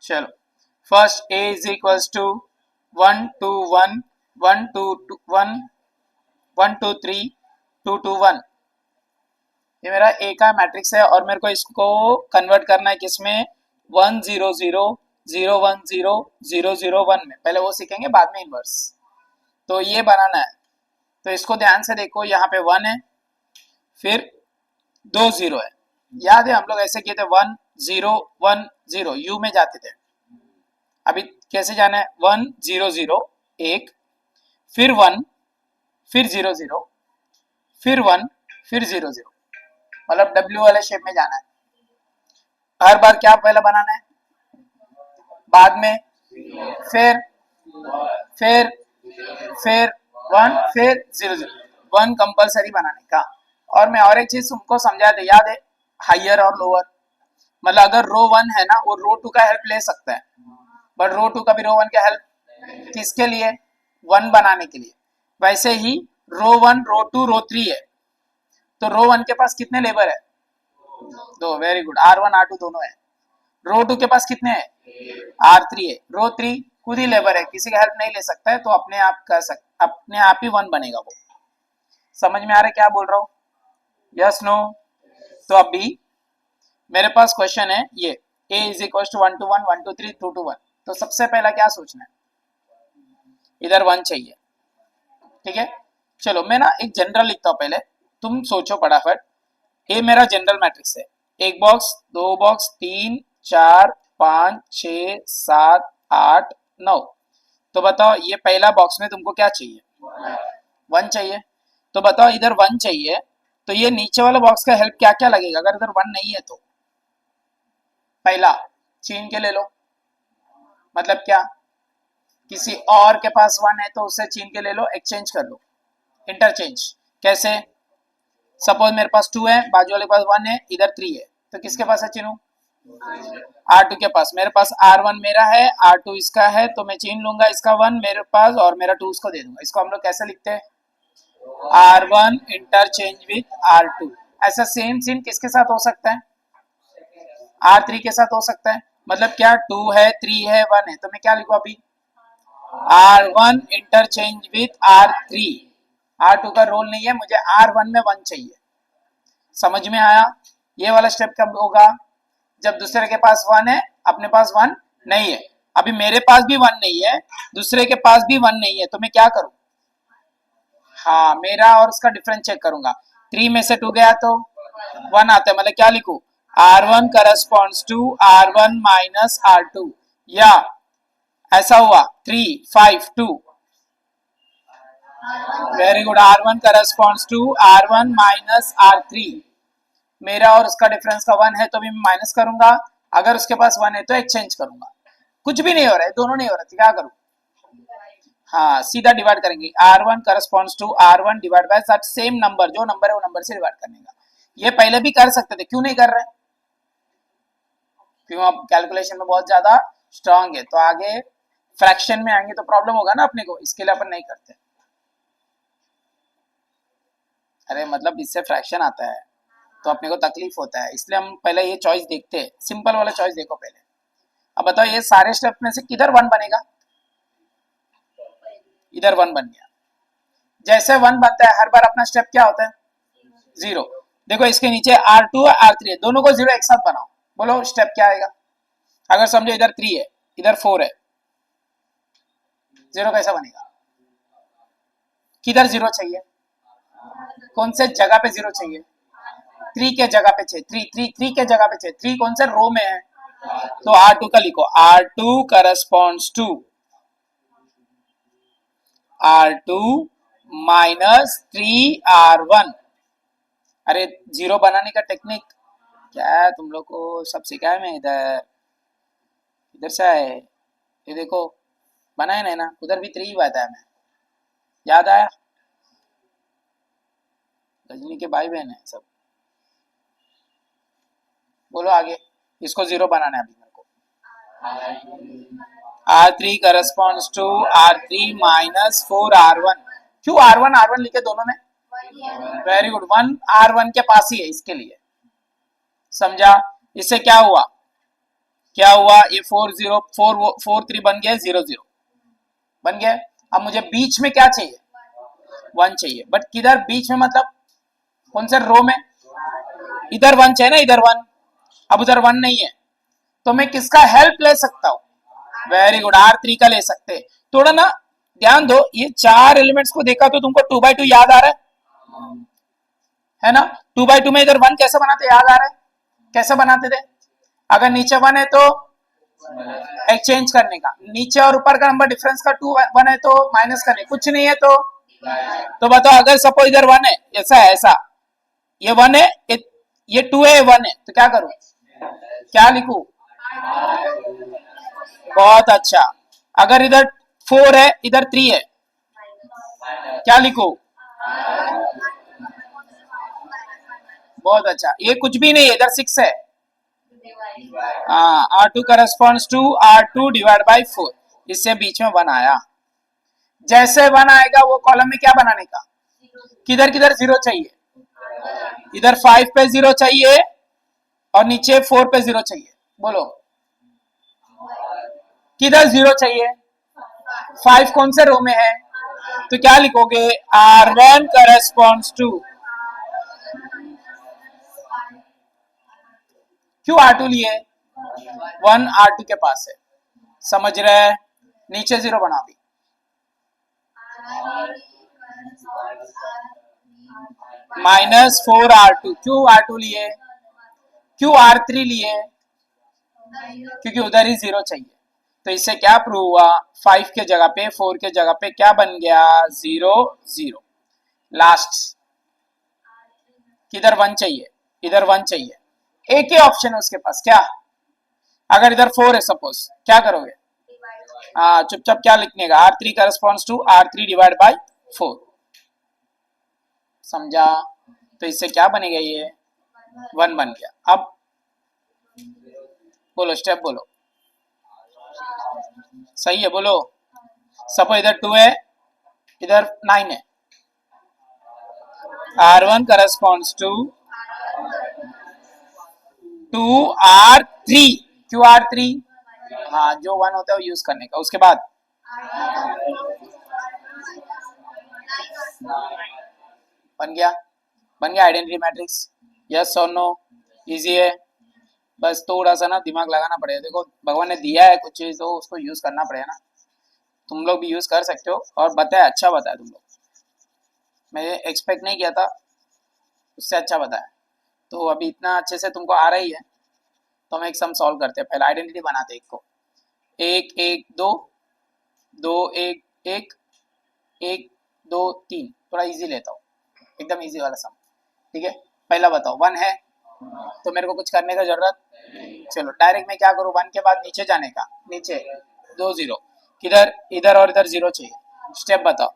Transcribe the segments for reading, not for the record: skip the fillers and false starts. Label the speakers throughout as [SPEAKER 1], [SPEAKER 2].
[SPEAKER 1] चलो first A is equals to 1 2 1 1 2 1 1 2 3 2 2 1। ये मेरा ए का मैट्रिक्स है और मेरे को इसको कन्वर्ट करना है किसमें 1 0 0 0 1 0 0 0 1 में। पहले वो सीखेंगे बाद में इनवर्स। तो ये बनाना है, तो इसको ध्यान से देखो, यहाँ पे 1 है फिर 2 0 है। याद है हम लोग ऐसे किए थे 1 0 1 0 यू में जाते थे। अभी कैसे जाना है 1 0 0 1 फिर 1 फिर 0 0 फिर 1 फिर 0 0, मतलब डब्ल्यू वाले शेप में जाना है। हर बार क्या पहले बनाना है, बाद में फिर फिर फिर 1 फिर 0 0, 1 कंपलसरी बनाने का। और मैं और एक चीज तुमको समझाया था, याद है, हायर और लोअर। मतलब अगर रो 1 है ना, वो रो 2 का हेल्प ले सकता है, बट रो 2 का भी रो 1 का हेल्प किसके लिए, 1 बनाने के लिए। वैसे ही रो 1 रो 2 रो 3 है, तो रो 1 के पास कितने लेबर है, 2। वेरी गुड, R1 R2 दोनों है। रो 2 के पास कितने हैं, R3 है। रो 3 खुद ही लेबर है, किसी का हेल्प नहीं ले सकता है, तो अपने आप कर सकता, अपने आप ही 1 बनेगा वो। समझ में आ रहा है क्या बोल रहा हूँ, यस नो। तो अभी मेरे पास क्वेश्चन है ये a इज इक्वल टू 1 2 1 1 2 3 2 2 1। तो सबसे पहला क्या सोचना है, इधर 1 चाहिए, ठीक है। चलो मैं ना एक जनरल लिखता हूँ पहले, तुम सोचो फटाफट। ये मेरा जनरल मैट्रिक्स है, 1 बॉक्स 2 बॉक्स 3 4 5 6 7 8 9। तो बताओ ये पहला बॉक्स में तुमको क्या चाहिए, 1 चाहिए। तो बताओ इधर 1 चाहिए, तो ये नीचे वाला बॉक्स का हेल्प क्या क्या लगेगा अगर इधर 1 नहीं है तो। पहला छीन के ले लो, मतलब क्या, किसी और के पास 1 है तो उससे छीन के ले लो, एक्सचेंज कर लो, इंटरचेंज। कैसे, सपोज मेरे पास 2 है, बाजू वाले के पास 1 है, इधर 3 है, तो किसके पास है चीनू, R2 के पास। मेरे पास R1 मेरा है, R2 इसका है, तो मैं छीन लूंगा इसका 1 मेरे पास और मेरा 2 उसको दे दूंगा। इसको हम लोग कैसे लिखते हैं, R1 इंटरचेंज विथ R2। ऐसा सेम सीन किसके साथ हो सकता है, R3 के साथ हो सकता है। मतलब क्या, 2 है 3 है 1 है, तो मैं क्या लिखूं अभी, R1 interchange with R3। R2 का रोल नहीं है, मुझे R1 में 1 चाहिए। समझ में आया। ये वाला स्टेप कब होगा, जब दूसरे के पास 1 है, अपने पास 1 नहीं है। अभी मेरे पास भी 1 नहीं है, दूसरे के पास भी 1 नहीं है, तो मैं क्या करूं, हाँ मेरा और उसका डिफरेंस चेक करूंगा। 3 में से 2 गया तो 1 आता है, मतलब क्या लिखूं, R1 corresponds to R1 minus R2, या ऐसा हुआ 3 5 2। Very good, R1 corresponds to R1 minus R3। मेरा और उसका डिफरेंस का 1 है तो भी मैं माइनस करूंगा, अगर उसके पास 1 है तो एक्सचेंज करूंगा। कुछ भी नहीं हो रहा है, दोनों नहीं हो रहा, क्या करूं, हाँ सीधा डिवाइड करेंगे। R1 corresponds to R1 divide by that same number, जो नंबर है वो नंबर से डिवाइड करने का। ये पहले भी कर सकते थे, क्यों नहीं कर रहे, क्यों आप कैलकुलेशन में बहुत ज्यादा स्ट्रांग है, तो आगे फ्रैक्शन में आएंगे तो प्रॉब्लम होगा ना अपने को, इसके लिए अपन नहीं करते। अरे मतलब इससे फ्रैक्शन आता है तो अपने को तकलीफ होता है, इसलिए हम पहले ये चॉइस देखते हैं। सिंपल वाला चॉइस देखो पहले। अब बताओ ये सारे स्टेप में से किधर 1 बनेगा, इधर 1 बन गया। जैसे 1 बनता है हर बार अपना स्टेप क्या होता है, 0। देखो इसके नीचे R2 है R3 है, दोनों को 0 एक साथ बनाओ, बोलो स्टेप क्या आएगा। अगर समझो इधर 3 है इधर 4 है, 0 कैसा बनेगा, किधर 0 चाहिए, कौन से जगह पे 0 चाहिए, 3 के जगह पे चाहिए, 3 के जगह पे चाहिए। 3 कौन से रो में है, तो R2 का लिखो, R2 corresponds to R2 minus 3R1। अरे 0 बनाने का टेक्निक क्या है, तुम लोग को सब सिखाया मैं, इधर इधर से आए, ये देखो बनाए नहीं ना, उधर भी 3 ही बताया मैं, याद आया, रजनी के भाई बहन है सब। बोलो आगे, इसको 0 बनाना है अभी मेरे को। R3 corresponds to R3 minus 4R1। क्यों R1 R1 लिखे दोनों में, वेरी गुड, 1 R1 के पास ही है इसके लिए, समझा। इससे क्या हुआ, क्या हुआ, ये 4 3 बन गया, 0 0 बन गया। अब मुझे बीच में क्या चाहिए, 1 चाहिए, बट किधर बीच में, मतलब कौन सा रो में, इधर 1 चाहिए ना, इधर 1। अब उधर 1 नहीं है, तो मैं किसका हेल्प ले सकता हूँ, वेरी गुड, R3 का ले सकते। थोड़ा ना ध्यान दो, ये 4 एलिमेंट्स को देखा तो तुमको 2 by 2 याद आ रहा है ना। 2 by 2 में इधर 1 कैसे बनाते, याद आ रहा है, कैसे बनाते थे, अगर नीचे 1 है तो एक्सचेंज करने का, नीचे और ऊपर का नंबर डिफरेंस का 2 1 है तो माइनस करने, कुछ नहीं है तो बताओ, अगर सपोज इधर 1 है, ऐसा है, ऐसा, ये 1 है, ये 2 है, 1 है, तो क्या करूं, क्या लिखूं, बहुत अच्छा। अगर इधर 4 है, इधर 3 है, क्या लिखूं, बहुत अच्छा। ये कुछ भी नहीं है, इधर 6 है, हाँ, R2 corresponds to R2 divide by 4, इससे बीच में 1 आया। जैसे 1 आएगा वो कॉलम में क्या बनाने का, किधर किधर 0 चाहिए, इधर 5 पे 0 चाहिए और नीचे 4 पे 0 चाहिए, बोलो किधर 0 चाहिए, 5 कौन से रो में है, तो क्या लिखोगे, R1 करस्पॉन्ड्स टू, क्यों R2 लिए, 1 R2 के पास है, समझ रहे, नीचे 0 बना दी, -4 R2, क्यों R2 लिए, क्यों R3 लिए, क्योंकि उधर ही 0 चाहिए। तो इससे क्या प्रूव हुआ, 5 के जगह पे 4 के जगह पे क्या बन गया, 0 0। लास्ट किधर 1 चाहिए, इधर 1 चाहिए, एक ही ऑप्शन है उसके पास, क्या, अगर इधर 4 है सपोज, क्या करोगे, हाँ चुपचाप क्या लिखने का, R3 corresponds to R3 divide by 4, समझा। तो इससे क्या बनेगा, ये 1 बन गया। अब बोलो, स्टेप बोलो, सही है बोलो, सपोज इधर 2 है, इधर 9 है, R1 करस्पॉन्ड्स टू 2 R3, क्यों R3, हाँ जो 1 होता है वो यूज करने का, उसके बाद बन गया, बन गया आइडेंटिटी मैट्रिक्स, यस और नो, इजी है, बस थोड़ा सा ना दिमाग लगाना पड़ेगा, देखो भगवान ने दिया है कुछ चीज तो उसको यूज करना पड़ेगा ना, तुम लोग भी यूज कर सकते हो, और बताया, अच्छा बताया तुम लोग, मैं एक्सपेक्ट नहीं किया था, उससे अच्छा बताया। तो अभी इतना अच्छे से तुमको आ रही है, तो हम एक सम सॉल्व करते हैं, पहले आइडेंटिटी बनाते हैं, एक को, 1 1 2, 2 1 1, 1 2 3, थोड़ा इजी लेता हूँ, एकदम इजी वाला सम, ठीक है। पहला बताओ, 1 है, तो मेरे को कुछ करने का जरूरत, चलो डायरेक्ट मैं क्या करूँ, 1 के बाद नीचे जाने का, नीचे 2 0, किधर, इधर और इधर 0 चाहिए, स्टेप बताओ,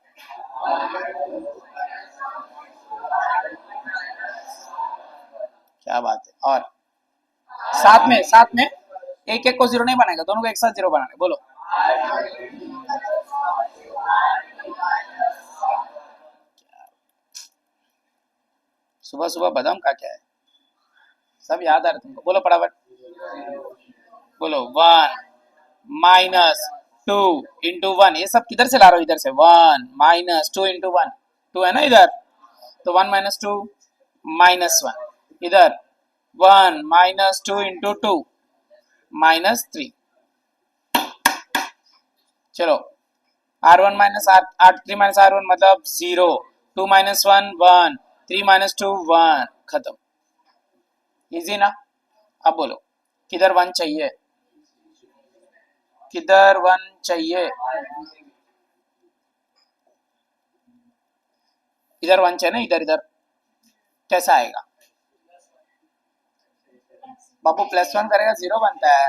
[SPEAKER 1] क्या बात है, और साथ में एक एक को 0 नहीं बनाएगा, दोनों को एक साथ 0 बनाने, बोलो, सुबह सुबह बादाम का क्या है, सब याद आ रहा है तुमको, बोलो फटाफट, बोलो, 1 -2 × 1, ये सब किधर से ला रहे हो, इधर से, 1 -2 × 1, 2 है ना इधर, तो 1 - 2 -1, इधर 1 -2 × 2 -3, चलो, R1 R3 R1 मतलब 0, 2 - 1 1, 3 - 2 1, खत्म, इजी ना। अब बोलो, किधर 1 चाहिए, किधर 1 चाहिए, इधर 1 चाहिए ना, इधर इधर कैसा आएगा, बाबू +1 करेगा 0 बनता है,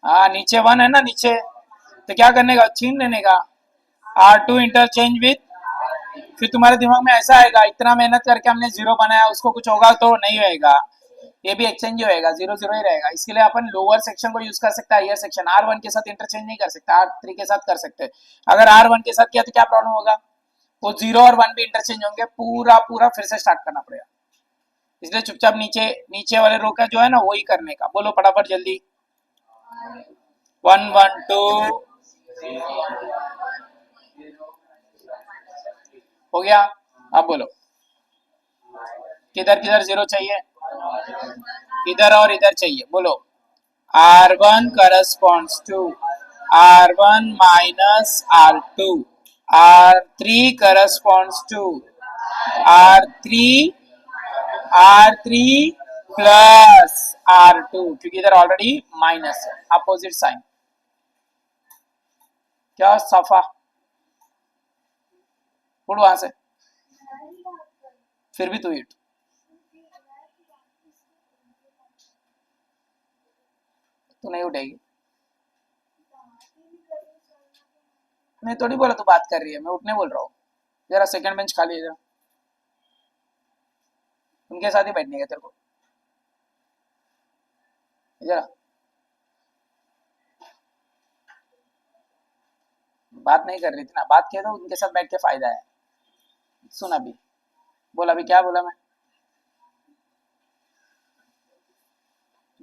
[SPEAKER 1] हाँ नीचे 1 है ना, नीचे, तो क्या करने का, छीन लेने का, R2 इंटरचेंज विथ, फिर तुम्हारे दिमाग में ऐसा आएगा, इतना मेहनत करके हमने 0 बनाया, उसको कुछ होगा तो नहीं होएगा, ये भी एक्सचेंज ही होएगा, 0 0 ही रहेगा, इसके लिए अपन लोअर सेक्शन को यूज कर सकता है, हायर सेक्शन R1 के साथ इंटरचेंज नहीं कर सकता, R3 के साथ कर सकते हैं, अगर R1 के साथ किया तो क्या प्रॉब्लम होगा, वो 0 और 1 भी इंटरचेंज होंगे, पूरा पूरा फिर से स्टार्ट करना पड़ेगा, इसलिए चुपचाप नीचे नीचे वाले रो का जो है ना वही करने का। बोलो फटाफट जल्दी। 1 1 2 हो गया। अब बोलो किधर किधर जीरो चाहिए, इधर और इधर चाहिए। बोलो R1 corresponds to R1 minus R2, R3 corresponds to R3 R3 plus R2, क्योंकि इधर ऑलरेडी माइनस है, अपोजिट साइन। क्या सफा, उड़ वहां से, फिर भी तू हिट। तू नहीं उठेगी। मैं थोड़ी बोला तू बात कर रही है, मैं उठने बोल रहा हूँ। जरा सेकंड बेंच खाली है, जरा उनके साथ ही बैठने का तेरे को। जरा बात नहीं कर रही थी ना, बात किया तो उनके साथ बैठ के फायदा है। सुन अभी, बोल अभी क्या बोला मैं,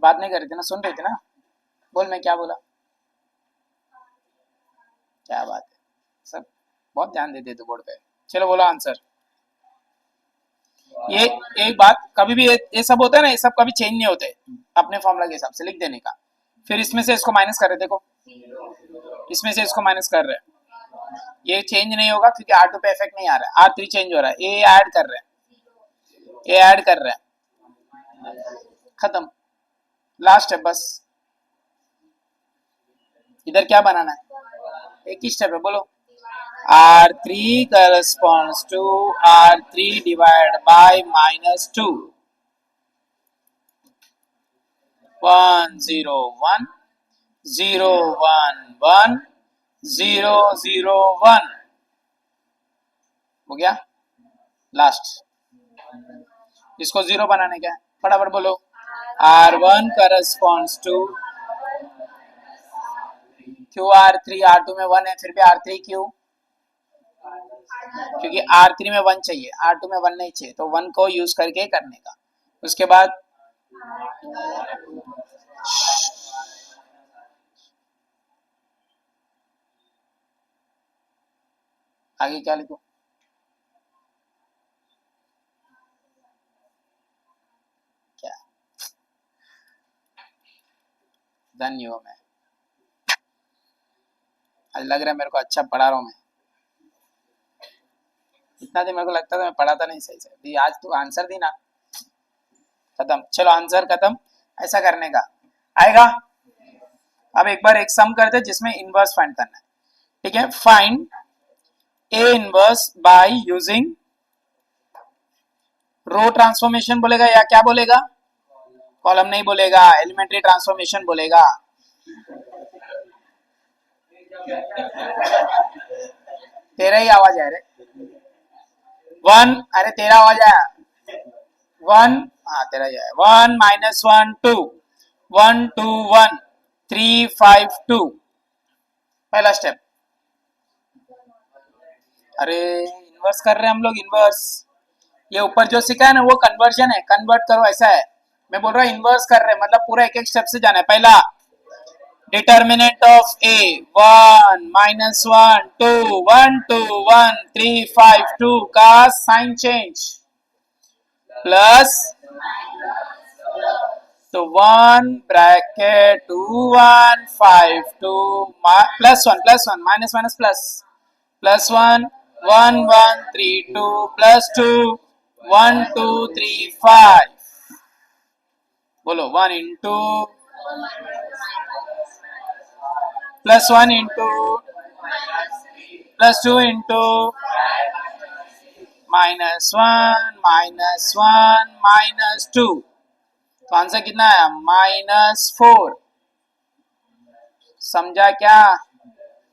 [SPEAKER 1] बात नहीं कर रही थी ना, सुन रही थी ना। बोल मैं क्या बोला। क्या बात है, सब बहुत ध्यान देते तू बोर्ड पे। चलो बोलो आंसर। ये एक बात, कभी भी ये सब होता है ना, ये सब कभी चेंज नहीं होते अपने फॉर्मूला के हिसाब से लिख देने का। फिर इसमें से इसको माइनस कर रहे, देखो इसमें से इसको माइनस कर रहे हैं, ये चेंज नहीं होगा क्योंकि R2 पे इफेक्ट नहीं आ रहा है, R3 चेंज हो रहा है, ये ऐड कर रहे हैं, ये ऐड कर रहे हैं, खत्म, लास्ट है बस। इधर क्या बनाना है, एक ही स्टेप है, बोलो R3 corresponds to R3 divided by -2, 1 0 1 0 1 1 0 0 1 हो गया लास्ट। इसको जीरो बनाने का है, फटाफट बोलो R1 corresponds to क्यों R3, R2 में 1 है फिर भी R3 क्यों, क्योंकि R3 में 1 चाहिए, R2 में 1 नहीं चाहिए, तो 1 को यूज करके करने का। उसके बाद आगे क्या लिखो, क्या धन्य हो मैं, आज लग रहा है मेरे को अच्छा पढ़ा रहा हूँ मैं। इतना दिन मेरे को लगता था मैं पढ़ाता नहीं सही से, आज तू आंसर दी ना, खत्म। चलो आंसर खत्म, ऐसा करने का आएगा। अब एक बार एक सम करते जिसमें इनवर्स फाइंड करना है, ठीक है। Find A inverse by using row transformation बोलेगा या क्या बोलेगा, कॉलम नहीं बोलेगा, एलिमेंट्री ट्रांसफॉर्मेशन बोलेगा। तेरा ही आवाज है रे, 1, अरे तेरा आवाज आया, 1, हाँ तेरा ही आया, 1 -1 2 1 2 1 3 5 2, पहला स्टेप। अरे इनवर्स कर रहे हैं हम लोग, इनवर्स। ये ऊपर जो सीखा है ना वो कन्वर्जन है, कन्वर्ट करो ऐसा है। मैं बोल रहा हूँ इनवर्स कर रहे हैं मतलब पूरा एक एक स्टेप से जाना है। पहला डिटर्मिनेंट ऑफ ए 1 -1 2 1 2 1 3 5 2 का साइन चेंज प्लस, तो 1 ब्रैकेट 2 1 5 2 +1 माइनस माइनस प्लस +1 1 1 3 2 +2 1 2 3 5, बोलो 1 इंटू +1 इंटू +2 इंटू -1 -1 -2, तो आंसर कितना है -4। समझा क्या,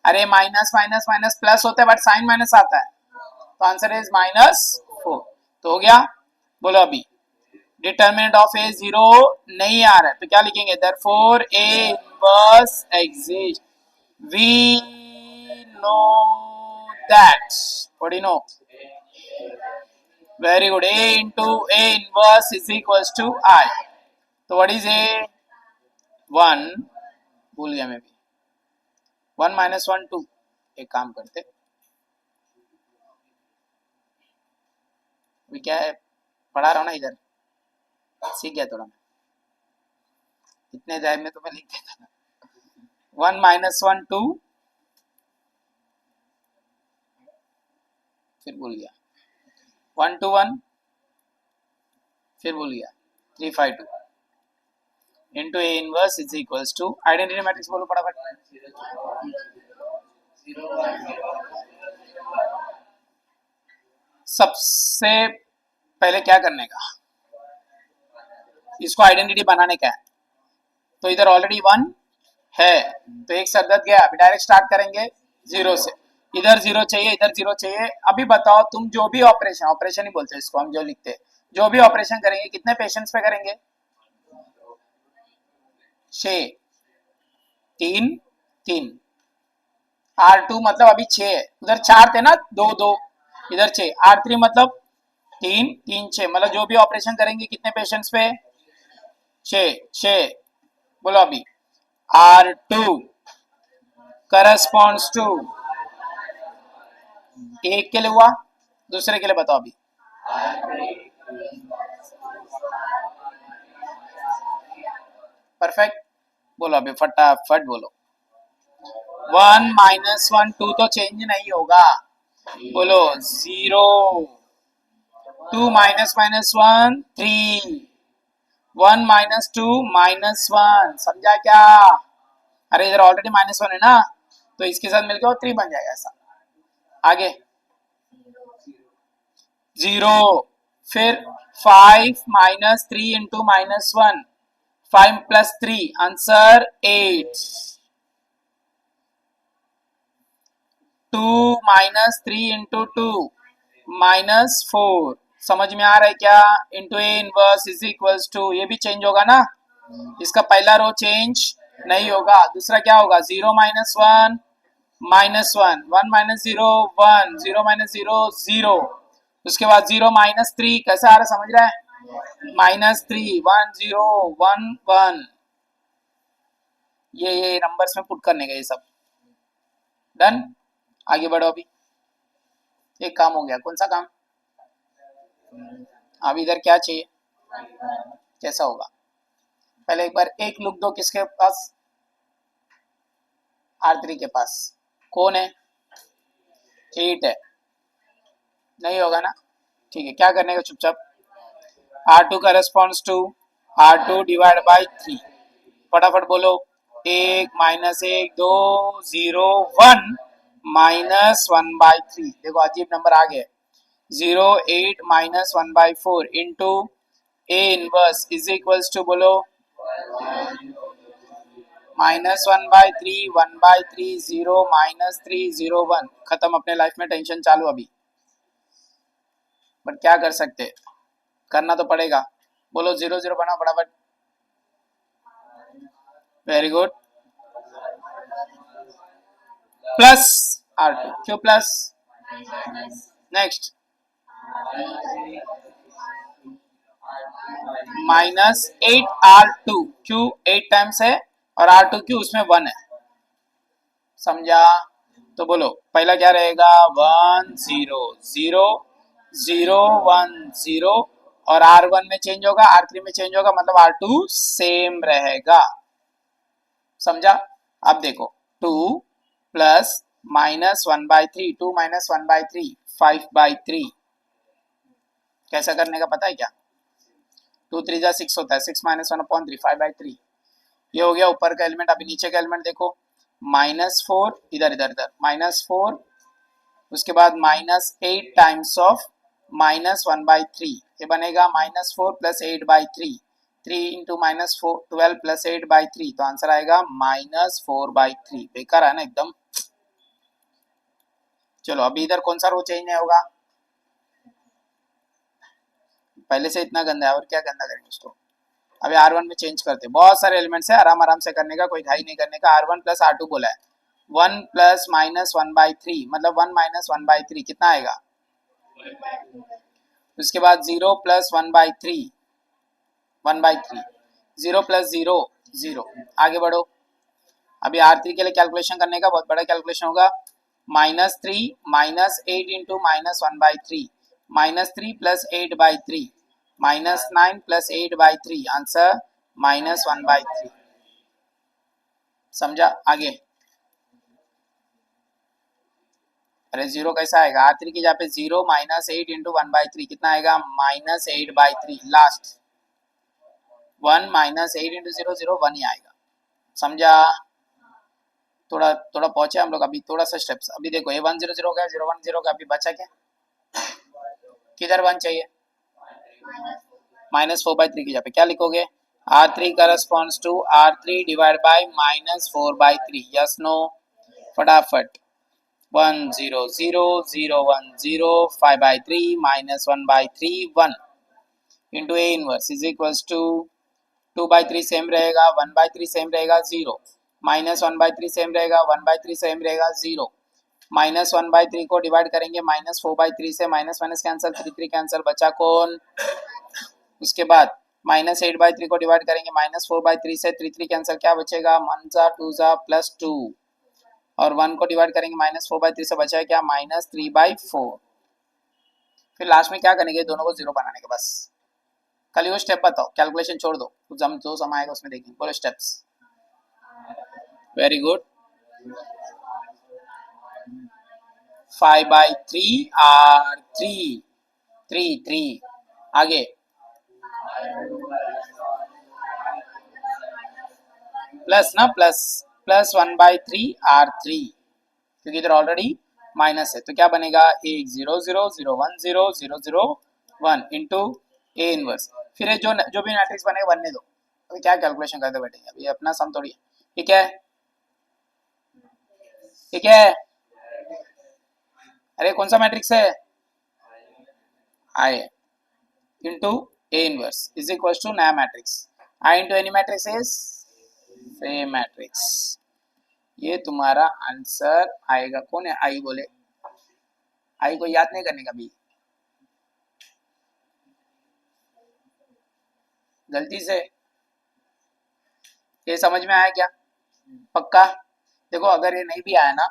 [SPEAKER 1] अरे माइनस माइनस माइनस प्लस होता है बट साइन माइनस आता है, तो आंसर इज -4। तो हो गया। बोलो अभी डिटर्मिनेंट ऑफ ए 0 नहीं आ रहा है तो क्या लिखेंगे, therefore A inverse exist, we know that, what do you know, very good. A into A inverse is equals to I. तो व्हाट इज A? 1. भूल गया मैं भी. 1 minus 1 2. एक काम करते, अभी क्या है पढ़ा रहा हूँ ना इधर, सीख गया थोड़ा मैं. इतने टाइम में तो मैं लिख देता था. 1 minus 1 2. फिर भूल गया. 1 to 1. फिर भूल गया. 3 5 2 into A inverse is equals to identity matrix बोलो फटाफट. सबसे पहले क्या करने का, इसको आइडेंटिटी बनाने का है. तो इधर ऑलरेडी 1 है, तो एक सदस्य गया. अभी डायरेक्ट स्टार्ट करेंगे 0 से. इधर 0 चाहिए, इधर 0 चाहिए. अभी बताओ तुम जो भी ऑपरेशन, ऑपरेशन ही बोलते हैं इसको हम जो लिखते हैं, जो भी ऑपरेशन करेंगे कितने पेशेंट्स पे करेंगे? 6. 3 3. R2 मतलब अभी 6 है, उधर 4 थे ना, 2 2, इधर 6. R3 मतलब 3 3 6, मतलब जो भी ऑपरेशन करेंगे कितने पेशेंट्स पे? 6 6. बोलो अभी. R2 करस्पॉन्ड्स टू, एक के लिए हुआ, दूसरे के लिए बताओ अभी. परफेक्ट. बोलो अभी फटाफट बोलो. 1 minus 1 2 तो चेंज नहीं होगा. बोलो 0. 2 minus minus 1 3. 1 minus 2 -1. समझा क्या? अरे इधर ऑलरेडी -1 है ना, तो इसके साथ मिलकर वो 3 बन जाएगा. ऐसा आगे 0. फिर 5 minus 3 into -1. 5 plus 3 answer 8. 2 minus 3 into 2 -4. समझ में आ रहा है क्या? Into A inverse is equals to, ये भी चेंज होगा ना, इसका पहला रो चेंज नहीं होगा. दूसरा क्या होगा? 0 -1 -1. 1 minus 0 1. 0 minus 0 0. उसके बाद 0 -3 कैसा आ रहा समझ रहा है? -3 1 0 1 1. ये नंबर्स में पुट करने का ये सब. डन. आगे बढ़ो अभी. एक काम हो गया. कौन सा काम? अब इधर क्या चाहिए? कैसा होगा? पहले एक बार एक लुक दो. किसके पास? R3 के पास. कौन है? 8 है. नहीं होगा ना. ठीक है, क्या करने का चुपचाप. R2 corresponds to R2 divide by 3. फटाफट बोलो. 1 -1 2 0 1 -1/3. देखो अजीब नंबर आ गए. 0 8 -1/4 into A inverse is equals to बोलो -1/3 1/3 0 -3 0 1. खत्म. अपने लाइफ में टेंशन चालू अभी, बट क्या कर सकते, करना तो पड़ेगा. बोलो 0 0 बनाओ फटाफट. Very good. Plus R2. क्यों प्लस? Next -8R2. क्यों? 8 टाइम्स है और R2 क्यों? उसमें 1 है. समझा? तो बोलो पहला क्या रहेगा? 1 0 0 0 1 0. और R1 में चेंज होगा, R3 में चेंज होगा, मतलब R2 सेम रहेगा. समझा? अब देखो 2 प्लस -1/3. 2 -1/3 5/3. कैसा करने का पता है क्या? 2 3 जा 6 होता है. 6 -1/3 5/3. ये हो गया ऊपर का एलिमेंट. अभी नीचे का एलिमेंट देखो. -4 इधर इधर इधर -4. उसके बाद -8 टाइम्स ऑफ -1/3. ये बनेगा -4 प्लस 8/3. 3 into -4 12 plus 8/3. तो आंसर आएगा -4/3. बेकार है ना एकदम. चलो अभी इधर कौन सा रो चेंज नहीं होगा? पहले से इतना गंदा है, और क्या गंदा करेंगे उसको. अभी R1 में चेंज करते. बहुत सारे एलिमेंट्स है, आराम आराम से करने का, कोई घाई नहीं करने का. R1 प्लस R2 बोला है. 1 प्लस -1/3 मतलब 1 -1/3 कितना आएगा? उसके बाद 0 प्लस 1/3, 1/3, 0 प्लस 0, 0। आगे बढ़ो। अभी R3 के लिए कैलकुलेशन करने का बहुत बड़ा कैलकुलेशन होगा। -3 -8 इंटू -1/3, -3 प्लस 8/3, -9 प्लस 8/3, आंसर -1/3। समझा? आगे। अरे जीरो कैसा आएगा? R3 की जगह पे 0 -8 इंटू 1/3 कितना आएगा? -8/3। लास्ट 1 -8 इंटू 0, 0, 1 ही आएगा। समझा? थोड़ा थोड़ा पहुंचे हम लोग अभी, थोड़ा सा स्टेप्स। अभी देखो ये 1 0 0 का 0 1 0 का, अभी बचा क्या? किधर 1 चाहिए? -4/3 की जगह पे क्या लिखोगे? R3 corresponds to R3 divide by -4/3। Yes no? फटाफट। 1 0 0 0 1 0 5/3 -1/3 1 into A inverse is equals to 2/3 same रहेगा, 1/3 सेम रहेगा, 0, -1/3 सेम रहेगा, 1/3 सेम रहेगा, 0, -1/3 को डिवाइड करेंगे -4/3 से, माइनस माइनस कैंसिल, 3 3 कैंसिल, बचा कौन? उसके बाद -8/3 को डिवाइड करेंगे -4/3 से, 3 3 कैंसिल, क्या बचेगा? 1 जा 2 जा +2, और 1 को डिवाइड करेंगे -4/3 से, बचा है क्या? -3/4। फिर लास्ट में क्या करेंगे? दोनों को 0 बनाने के बस। कल वो स्टेप बताओ, कैलकुलेशन छोड़ दो, जो समय आएगा उसमें देखेंगे। बोलो स्टेप्स। Very good. 5/3 R3, 3 3। आगे प्लस ना, प्लस 1/3 R3, क्योंकि इधर ऑलरेडी माइनस है, तो क्या बनेगा? 1 0 0 0 1 0 0 0 1 इंटू ए इनवर्स। फिर जो जो भी मैट्रिक्स बनेगा बनने दो, अभी क्या कैलकुलेशन करते बैठेंगे? अभी अपना सम थोड़ी है। ठीक है, ठीक है। अरे कौन सा मैट्रिक्स है? I into A inverse is equal to नया matrix. I into any matrix is same matrix. ये तुम्हारा आंसर आएगा। कौन है आई? बोले आई को याद नहीं करने का भी गलती से। ये समझ में आया क्या? पक्का? देखो अगर ये नहीं भी आया ना,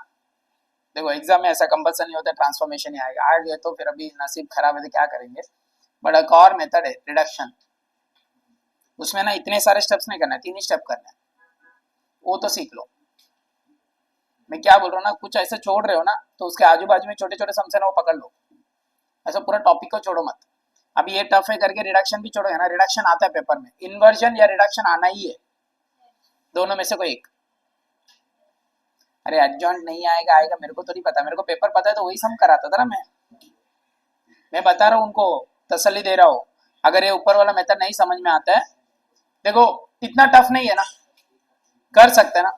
[SPEAKER 1] देखो एग्जाम में ऐसा कंपल्सन नहीं होता, ट्रांसफॉर्मेशन ही आएगा। आ गया तो फिर अभी नसीब खराब है तो क्या करेंगे। बट एक और मेथड है रिडक्शन, उसमें ना इतने सारे स्टेप्स नहीं करना है, 3 ही स्टेप करना है, वो तो सीख लो। मैं क्या बोल रहा हूँ ना, कुछ ऐसे छोड़ रहे हो ना तो उसके आजू बाजू में छोटे छोटे सम से ना वो पकड़ लो, ऐसा पूरा टॉपिक को छोड़ो मत। अभी ये टफ है करके रिडक्शन भी छोड़ो है ना, रिडक्शन आता है पेपर में, इन्वर्जन या रिडक्शन आना ही है, दोनों में से कोई एक। अरे एडजॉइंट नहीं आएगा, आएगा मेरे को तो नहीं पता, मेरे को पेपर पता है तो वही सम कराता था ना मैं बता रहा हूँ उनको, तसल्ली दे रहा हूँ। अगर ये ऊपर वाला मेथड नहीं समझ में आता है, देखो इतना टफ नहीं है ना, कर सकते हैं ना।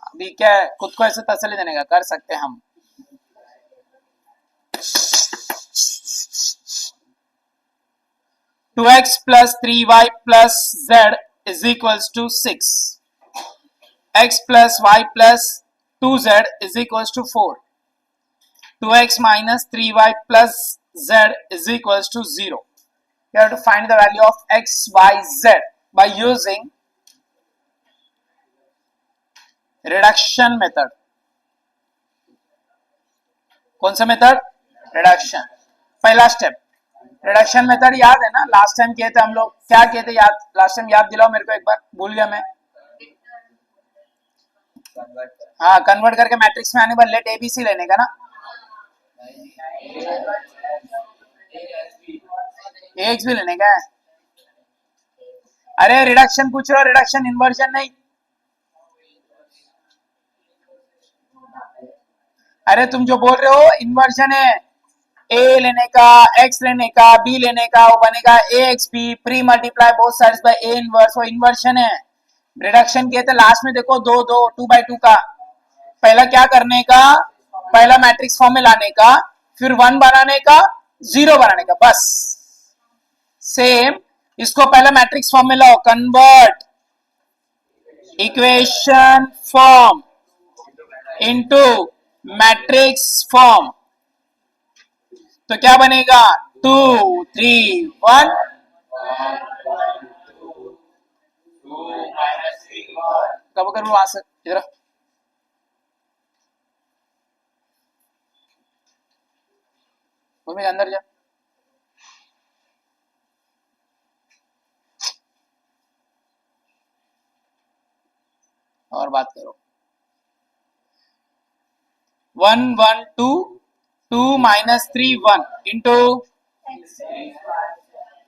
[SPEAKER 1] अभी क्या है, खुद को ऐसे तसल्ली देने का, कर सकते हैं हम। Two x plus 3y plus z is equals to 6, x plus y plus 2z is equals to 4, 2x minus 3y plus z is equals to 0. You have to find the value of x, y, z by using reduction method. कौन सा method? Reduction. पहला step reduction method याद है ना, last time किए थे हम लोग, क्या किए थे याद? लास्ट टाइम याद दिलाओ मेरे को एक बार, भूल गया मैं। हाँ, कन्वर्ट करके मैट्रिक्स में आने पर लेट एबीसी लेने का ना, एक्स भी लेने का है। अरे रिडक्शन पूछ रहे हो, रिडक्शन, इन्वर्जन नहीं। अरे तुम जो बोल रहे हो इन्वर्जन है, ए लेने का, एक्स लेने का, बी लेने का, वो बनेगा A X B, pre multiply both sides by A inverse, वो इन्वर्जन है। रिडक्शन किए थे लास्ट में, देखो 2 2 2/2 का, पहला क्या करने का? पहला मैट्रिक्स फॉर्म में लाने का, फिर 1 बनाने का, 0 बनाने का, बस। सेम इसको पहला मैट्रिक्स फॉर्म में लाओ, convert equation form into matrix form, तो क्या बनेगा? 2 3 1 कब करूँ वहां से इधर भूमि अंदर जा और बात करो 1 1 2 2 माइनस 3 1 इंटू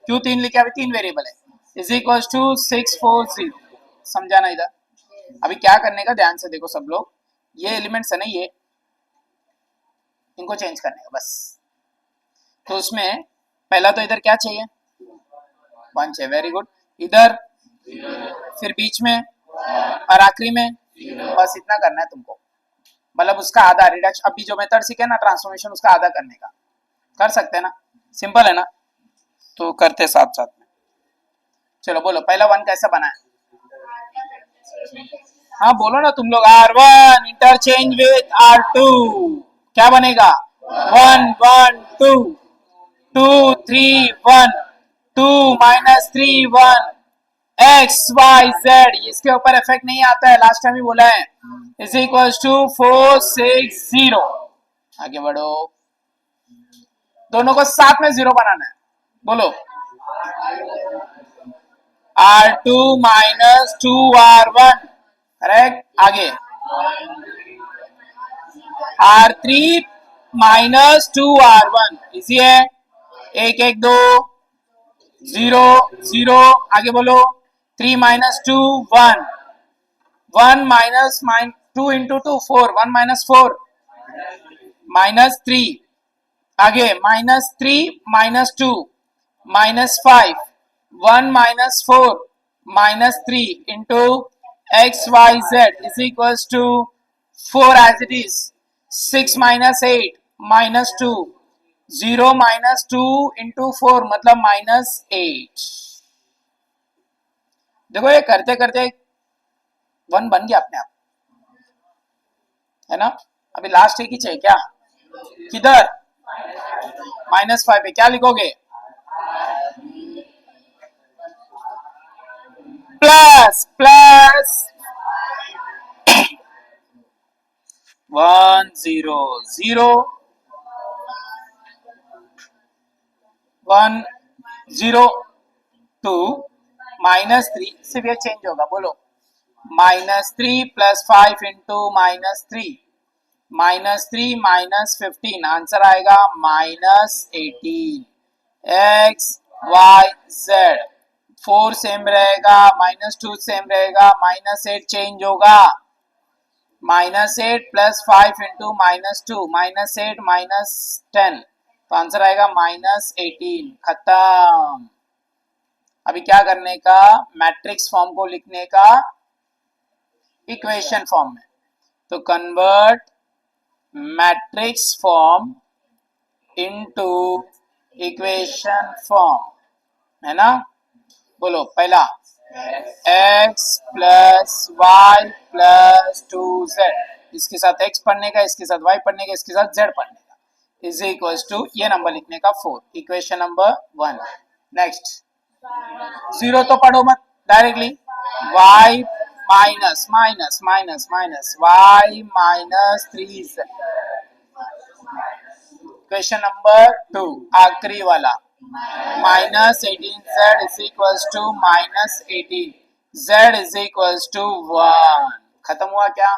[SPEAKER 1] क्यों 3 लिखे अभी 3 वेरिएबल है इज इक्वल टू 640 समझाना इधर अभी क्या करने का ध्यान से देखो सब लोग ये एलिमेंट्स है ना ये इनको चेंज करने का बस तो उसमें पहला तो इधर क्या चाहिए 1 चाहिए वेरी गुड इधर फिर बीच में और आखिरी में बस इतना करना है तुमको मतलब उसका आधा रिडक्शन अभी जो मेथड सीखे ना ट्रांसफॉर्मेशन उसका आधा करने का कर सकते हैं ना सिंपल है ना तो करते साथ साथ में चलो बोलो पहला 1 कैसा बना है हाँ बोलो ना तुम लोग R1 इंटरचेंज विद R2 क्या बनेगा 1 1 2 2 3 1 2 माइनस 3 1 एक्स वाई जेड इसके ऊपर इफेक्ट नहीं आता है लास्ट टाइम ही बोला है इज इक्वल टू 460 आगे बढ़ो दोनों को साथ में जीरो बनाना है बोलो R2 माइनस 2R1 करेक्ट आगे R3 माइनस 2R1 इसी है एक एक दो जीरो जीरो आगे बोलो 3 minus 2 1 1 minus 2 into 2 4 1 minus 4 minus 3 आगे minus 3 minus 2 minus 5 1 minus 4 minus 3 into x y z is equals to 4 as it is 6 minus 8 minus 2 0 minus 2 into 4 मतलब माइनस 8 देखो ये करते करते 1 बन गया अपने आप है ना अभी लास्ट एक ही चाहिए क्या किधर -5 पे क्या लिखोगे प्लस प्लस 1 0 0 1 0 2 -3 सिर्फ ये चेंज होगा बोलो -3 प्लस 5 इंटू -3 -3 -15 आंसर आएगा -18 एक्स वाई जेड 4 सेम रहेगा -2 सेम रहेगा -8 चेंज होगा -8 प्लस 5 इंटू -2 -8 -10 तो आंसर आएगा -18 खत्म अभी क्या करने का मैट्रिक्स फॉर्म को लिखने का इक्वेशन फॉर्म में तो convert matrix form into equation form है ना बोलो पहला x plus Y plus 2z इसके साथ x पढ़ने का इसके साथ y पढ़ने का इसके साथ z पढ़ने का इज इक्वल टू ये नंबर लिखने का 4 इक्वेशन नंबर 1 नेक्स्ट 0 तो पढ़ो मत directly y minus minus minus minus y minus 3z question number 2 आखिरी वाला -18z is equals to -18 z is equals to 1 खत्म हुआ क्या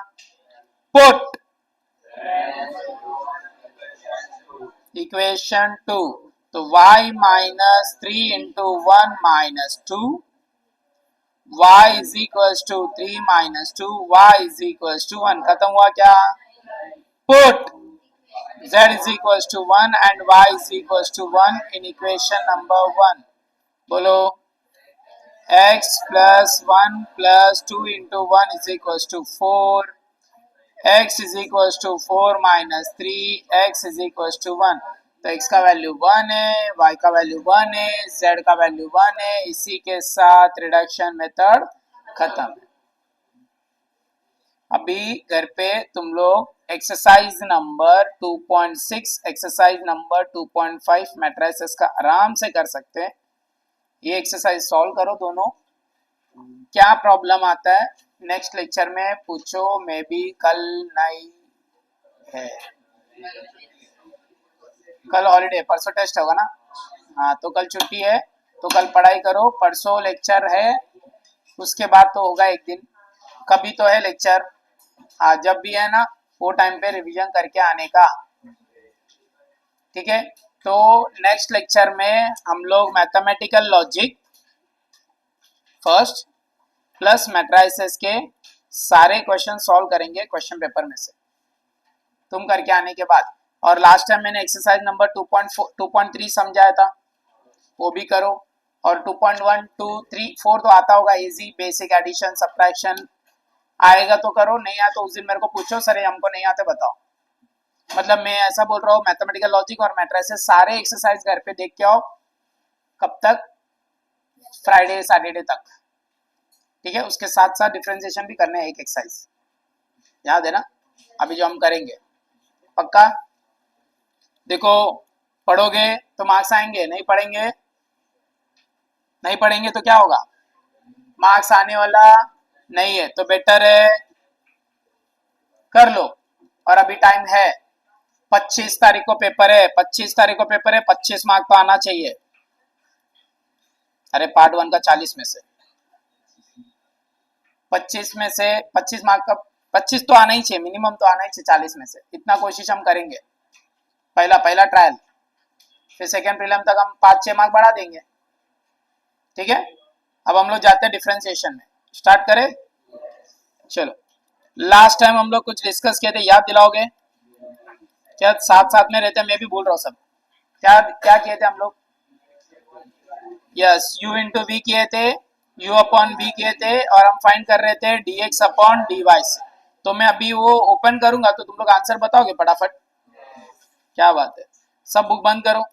[SPEAKER 1] पुट इक्वेशन 2 तो y minus 3 into 1 minus 2 y is equals to 3 minus 2 y is equals to 1 खत्म हुआ क्या put z is equals to 1 and y is equals to 1 in equation number 1 बोलो x plus 1 plus 2 into 1 is equals to 4 x is equals to 4 minus 3 x is equals to 1 तो x का value 1 है y का value 1 है z का value 1 है इसी के साथ रिडक्शन मेथड खत्म है अभी घर पे तुम लोग exercise number 2.6, exercise number 2.5 matrices का आराम से कर सकते हैं। ये एक्सरसाइज सॉल्व करो दोनों। क्या प्रॉब्लम आता है नेक्स्ट लेक्चर में पूछो, मे बी कल नहीं है, कल हॉलीडे, परसों टेस्ट होगा ना। हाँ तो कल छुट्टी है, तो कल पढ़ाई करो, परसों लेक्चर है, उसके बाद तो होगा एक दिन, कभी तो है लेक्चर। हाँ जब भी है ना वो टाइम पे रिवीजन करके आने का, ठीक है। तो नेक्स्ट लेक्चर में हम लोग mathematical logic first plus matrices के सारे क्वेश्चन सॉल्व करेंगे क्वेश्चन पेपर में से, तुम करके आने के बाद। और लास्ट टाइम मैंने एक्सरसाइज नंबर 2.3 समझाया था, वो भी करो। और 2.1 2 3 4 तो आता होगा, इजी बेसिक एडिशन सब्ट्रैक्शन आएगा तो करो, नहीं आया तो उस दिन मेरे को पूछो, सर हमको नहीं आते बताओ। मतलब मैं ऐसा बोल रहा हूँ, मैथमेटिकल लॉजिक और मैट्रिसेस सारे एक्सरसाइज घर पे देख के आओ। कब तक? फ्राइडे सैटरडे तक, ठीक है। उसके साथ साथ डिफरेंशिएशन भी करने हैं, एक एक्सरसाइज याद है ना अभी जो हम करेंगे, पक्का। देखो पढ़ोगे तो मार्क्स आएंगे, नहीं पढ़ेंगे तो क्या होगा, मार्क्स आने वाला नहीं है। तो बेटर है कर लो। और अभी टाइम है, 25 तारीख को पेपर है, 25 तारीख को पेपर है, 25 मार्क तो आना चाहिए। अरे पार्ट 1 का 40 में से 25 में से 25 मार्क का 25 तो आना ही चाहिए, मिनिमम तो आना ही चाहिए 40 में से, इतना कोशिश हम करेंगे। पहला ट्रायल, फिर सेकेंड प्रीलिम तक हम 5-6 मार्क बढ़ा देंगे, ठीक है। अब हम लोग जाते हैं डिफरेंशिएशन में, स्टार्ट करें। चलो लास्ट टाइम हम लोग कुछ डिस्कस किए थे, याद दिलाओगे क्या? साथ साथ में रहते हैं, मैं भी बोल रहा हूँ सब। क्या क्या किए थे हम लोग? यस, u इंटू वी किए थे, u अपॉन v किए थे, और हम फाइंड कर रहे थे dx अपॉन dy से। तो मैं अभी वो ओपन करूंगा तो तुम लोग आंसर बताओगे फटाफट। क्या बात है, सब बुक बंद करो।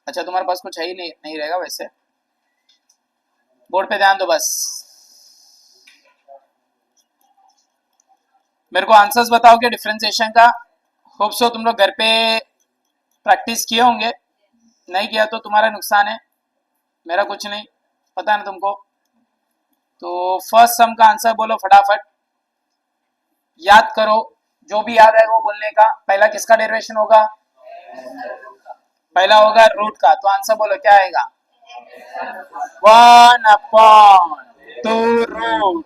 [SPEAKER 1] अच्छा तुम्हारे पास कुछ है ही नहीं रहेगा वैसे, बोर्ड पे ध्यान दो बस। मेरे को आंसर्स बताओगे डिफरेंशिएशन का। होप सो तुम लोग घर पे प्रैक्टिस किए होंगे, नहीं किया तो तुम्हारा नुकसान है, मेरा कुछ नहीं, पता है ना तुमको। तो फर्स्ट सम का आंसर बोलो फटाफट, याद करो, जो भी याद है वो बोलने का। पहला किसका डेरिवेशन होगा? पहला होगा रूट का, तो आंसर बोलो क्या आएगा? 1/2 root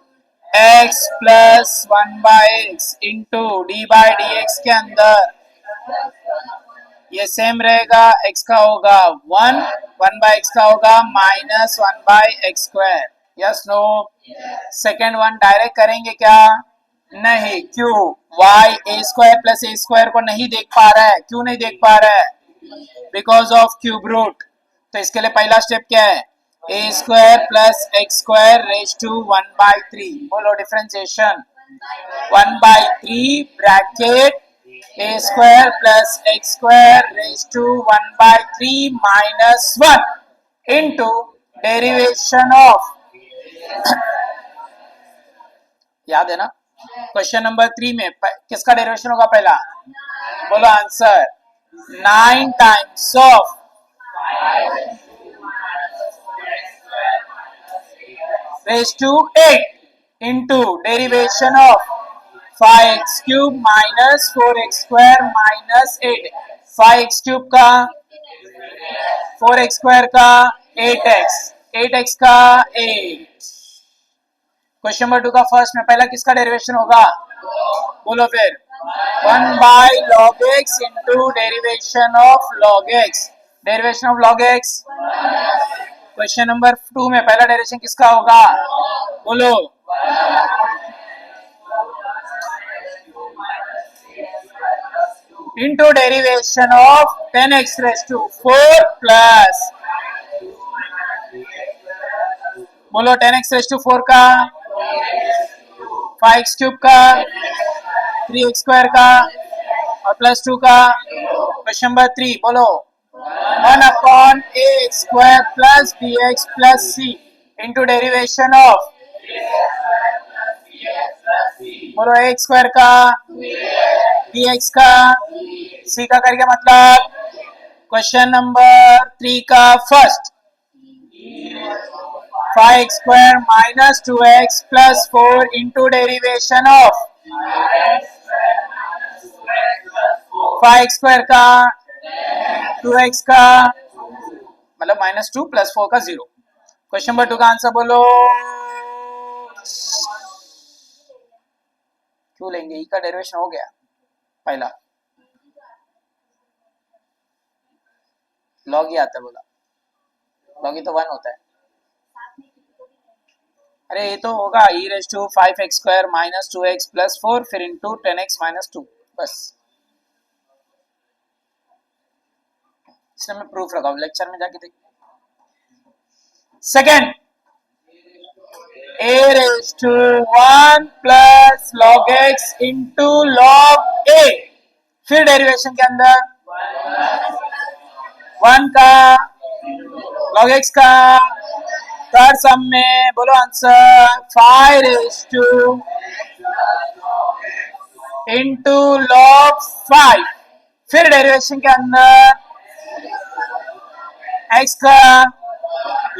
[SPEAKER 1] x plus 1/x into d by d x के अंदर ये सेम रहेगा, x का होगा 1/x का होगा -1/x²। Yes no? Second one direct करेंगे क्या? नहीं, क्यों? y a² प्लस a² को नहीं देख पा रहा है, क्यों नहीं देख पा रहा है? Because of cube root. तो इसके लिए पहला स्टेप क्या है? a² plus x² raise to 1/3। बोलो differentiation, 1/3 bracket a² plus x² raise to 1/3 -1 into derivation of याद है ना क्वेश्चन नंबर 3 में किसका डेरिवेशन होगा पहला? बोलो answer, 9 times of raise to 8 into derivation of 5x³ minus 4x² minus 8। 5x³ का 4x² का 8x, 8x का 8। क्वेश्चन नंबर 2 का फर्स्ट में पहला किसका डेरिवेशन होगा? बोलो फिर, 1/log x into derivation of log x। Derivation of log x। Question number 2 में पहला डेरिवेशन किसका होगा? बोलो, into derivation of 10x raise to 4 plus, बोलो 10x रेज टू 4 का, 5x³ का, 3x² का और +2 का। क्वेश्चन नंबर 3 बोलो, 1/ax² plus bx plus c into derivation of, बोलो ax² का dx का c का करके मतलब क्वेश्चन नंबर 3 का first 5x square minus 2x plus 4 into derivation of 5x square का 2x का मतलब -2 प्लस 4 का 0। क्वेश्चन नंबर 2 का आंसर बोलो। क्यों लेंगे? ई का डेरिवेशन हो गया पहला, लॉग ही आता है, बोला लॉग ही तो 1 होता है। अरे ये तो होगा e raise to 5x square minus 2x plus 4 फिर इंटू 10x माइनस 2, बस इसने मैं प्रूफ लगाऊ, लेक्चर में जाके देख। Second a raise to 1 plus log x into log a, फिर डेरिवेशन के अंदर 1 का log x का थर्ड सम में बोलो answer 5 raise to into log 5, फिर डेरिवेशन के अंदर x का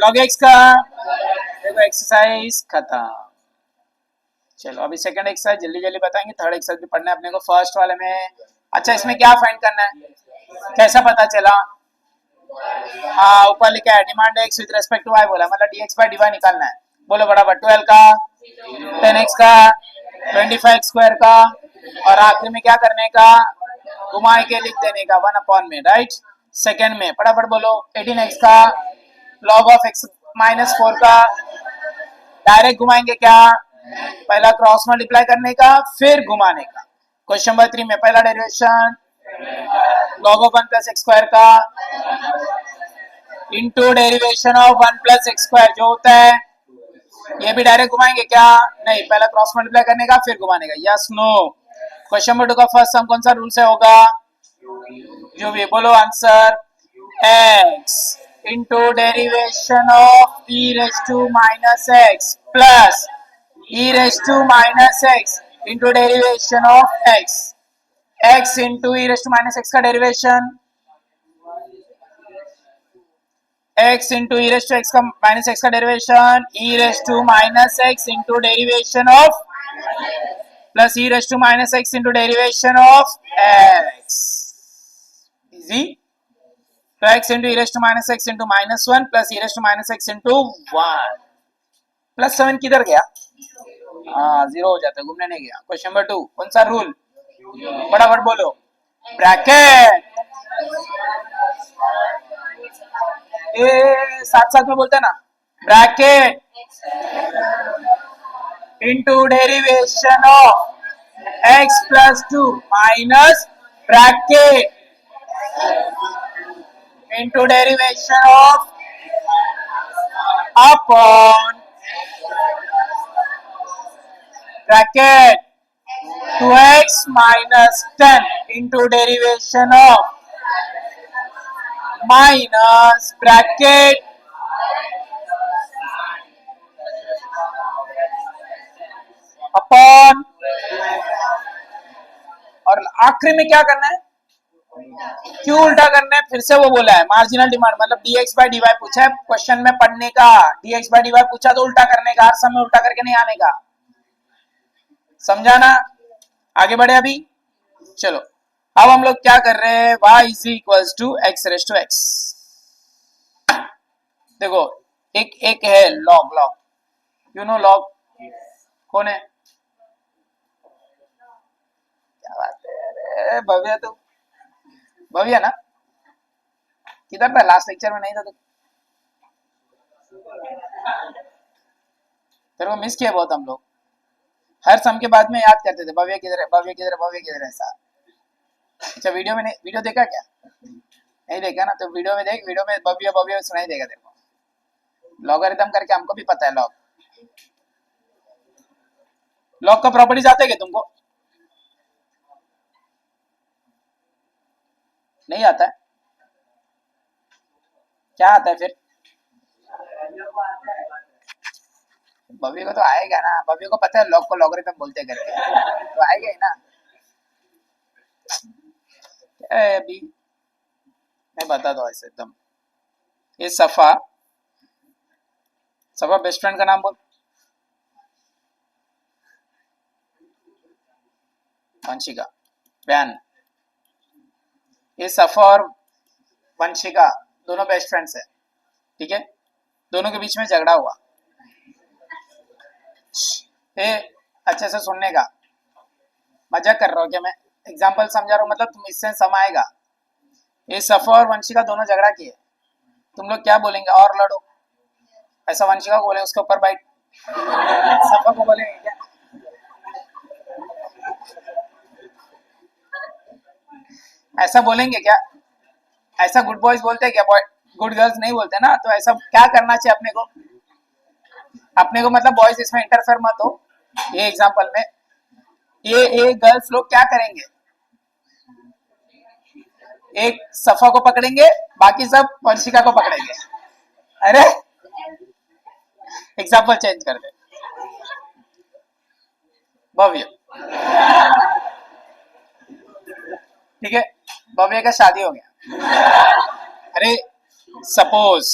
[SPEAKER 1] log x का। देखो एक्सरसाइज खत्म। चलो अभी सेकंड एक्सरसाइज जल्दी जल्दी बताएंगे, थर्ड एक्सरसाइज भी पढ़ना है अपने को फर्स्ट वाले में। अच्छा इसमें क्या फाइंड करना है, कैसा पता चला? हाँ ऊपर लिखा है demand x with respect to y बोला, मतलब dx बाय dy निकालना है। बोलो बराबर 12 का 10x का 25 स्क्वायर का और आखिरी में क्या करने का, घुमा के लिख देने का 1 अपॉन में, राइट। सेकंड में फटाफट बोलो 18x का log ऑफ x माइनस 4 का, डायरेक्ट घुमाएंगे क्या, पहला क्रॉस मल्टीप्लाई करने का फिर घुमाने का। क्वेश्चन नंबर 3 में पहला derivation log of 1 plus x square का into derivation of 1 plus x square जो होता है, ये भी डायरेक्ट घुमाएंगे क्या, नहीं पहला क्रॉस मल्टीप्लाई करने का फिर घुमाने का, यस नो। क्वेश्चन नंबर 2 का फर्स्ट सम कौन सा रूल से होगा, जो भी बोलो answer x into derivation of e raise to minus x plus e raise to minus x into derivation of x, x into e raise to minus x का derivation x into e raise to x का minus x का derivation e raise to minus x into derivation of plus e raise to minus x into derivation of x, easy. तो x into e raise to minus x into minus 1 plus e raise to minus x into 1 plus 7 किधर गया, हाँ 0 हो जाता है, घूमने नहीं गया। क्वेश्चन नंबर 2 कौन सा रूल, फटाफट बोलो, ब्रैकेट ये साथ साथ में बोलते हैं ना, bracket into derivation of x plus 2 minus bracket into derivation of upon bracket 2x minus 10 into derivation of minus bracket upon, और आखिरी में क्या करना है, क्यों उल्टा करना है, फिर से वो बोला है मार्जिनल डिमांड, मतलब dx बाय dy पूछा है क्वेश्चन में पढ़ने का, dx बाय dy पूछा तो उल्टा करने का, हर समय उल्टा करके नहीं आने का, समझा ना। आगे बढ़े अभी, चलो अब हम लोग क्या कर रहे हैं, y is equals to x raise to x. देखो एक है लॉग, यू नो लॉग कौन है, क्या बात है, अरे भव्य, तो भव्य ना, किधर था लास्ट लेक्चर में, नहीं था तो तेरे को मिस किया बहुत हम लोग, हर सम के बाद में याद करते थे भव्य किधर है, भव्य किधर है, भव्य किधर है, ऐसा। अच्छा वीडियो में नहीं, वीडियो देखा क्या, नहीं देखा ना, तो वीडियो में देख, वीडियो में भव्य भव्य सुनाई देगा तेरे को, लॉगरिथम करके हमको भी पता है लॉग, लॉग का प्रॉपर्टीज आते हैं क्या तुमको, नहीं आता है, क्या आता है फिर, भव्य को तो आएगा ना, भव्य को पता है लॉग को लॉगरिथम बोलते करके, तो आएगा ही ना। क्या है अभी, मैं बता दो ऐसे एकदम। ये सफा, सफा बेस्ट फ्रेंड का नाम बोल। वंशिका, बयान। ये सफा और वंशिका दोनों बेस्ट फ्रेंड्स है, ठीक है। दोनों के बीच में झगड़ा हुआ। ये अच्छे से सुनने का, मजाक कर रहा हूँ क्या मैं, एग्जाम्पल समझा रहा हूँ, मतलब तुम इससे समाएगा। ये सफा और वंशिका दोनों झगड़ा किए, तुम लोग क्या बोलेंगे, और लड़ो, ऐसा वंशिका को बोले उसके ऊपर बाइट, सफा को बोलेंगे क्या, ऐसा बोलेंगे क्या, ऐसा गुड बॉयज बोलते हैं क्या, बॉय गुड गर्ल्स नहीं बोलते ना, तो ऐसा क्या करना चाहिए अपने को, अपने को मतलब बॉयज इसमें इंटरफेयर मत हो। ये एग्जांपल में ये गर्ल्स लोग क्या करेंगे, एक सफा को पकड़ेंगे, बाकी सब वंशिका को पकड़ेंगे। अरे एग्जांपल चेंज कर दे, भव्य, ठीक है, भव्य का शादी हो गया। अरे सपोज,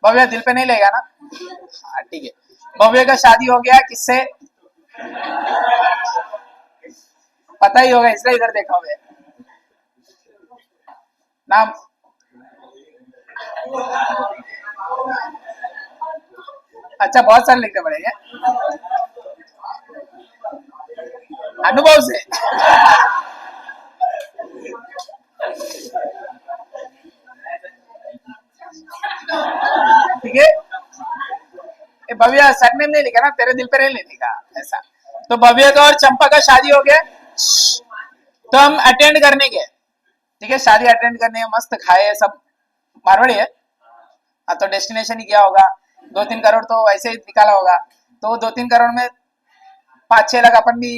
[SPEAKER 1] भव्य दिल पे नहीं लेगा ना, हाँ ठीक है, भव्य का शादी हो गया किससे, पता ही होगा इसलिए इधर देखा हुआ है नाम। अच्छा बहुत सारे लिखने पड़ेंगे, अनुभव से। ठीक है, ये भव्य सरनेम नहीं लिखा ना, तेरे दिल पे नहीं लेने का ऐसा। तो भव्य का और चंपा का शादी हो गया, तो हम अटेंड करने गए, ठीक है, शादी अटेंड करने मस्त खाए सब, मारवाड़ी है, हाँ तो डेस्टिनेशन ही किया होगा, 2-3 करोड़ तो ऐसे ही निकाला होगा, तो 2-3 करोड़ में 5-6 लाख अपन भी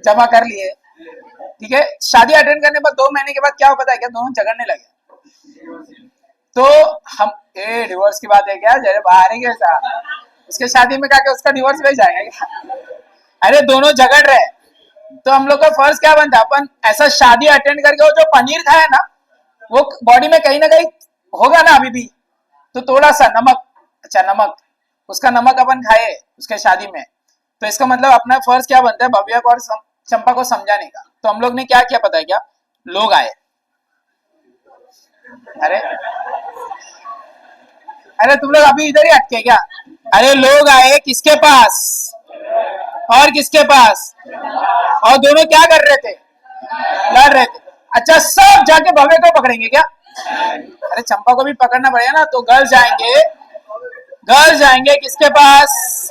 [SPEAKER 1] जमा कर लिए, ठीक है। शादी अटेंड करने पर 2 महीने के बाद क्या हो पता है क्या, दोनों झगड़ने लगे। तो हम, ए डिवोर्स की बात है क्या, जरे बाहर है कैसा, उसके शादी में क्या क्या उसका डिवोर्स मिल जाएगा क्या, अरे दोनों झगड़ रहे, तो हम लोग का फर्ज क्या बनता है, अपन ऐसा शादी अटेंड करके वो जो पनीर खाया ना, वो बॉडी में कहीं ना कहीं होगा ना अभी भी, तो थोड़ा सा नमक, अच्छा नमक, उसका नमक अपन खाए उसके शादी में, तो इसका मतलब अपना फर्ज क्या बनता है, भव्य को और चंपा को समझाने का। तो हम लोग ने क्या किया पता है क्या, लोग आए, अरे अरे तुम लोग अभी इधर ही अटके क्या, अरे लोग आए किसके पास, और किसके पास, और दोनों क्या कर रहे थे, लड़ रहे थे। अच्छा सब जाके भव्य को पकड़ेंगे क्या, अरे चंपा को भी पकड़ना पड़ेगा ना, तो गर्ल्स जाएंगे, गर्ल्स जाएंगे किसके पास,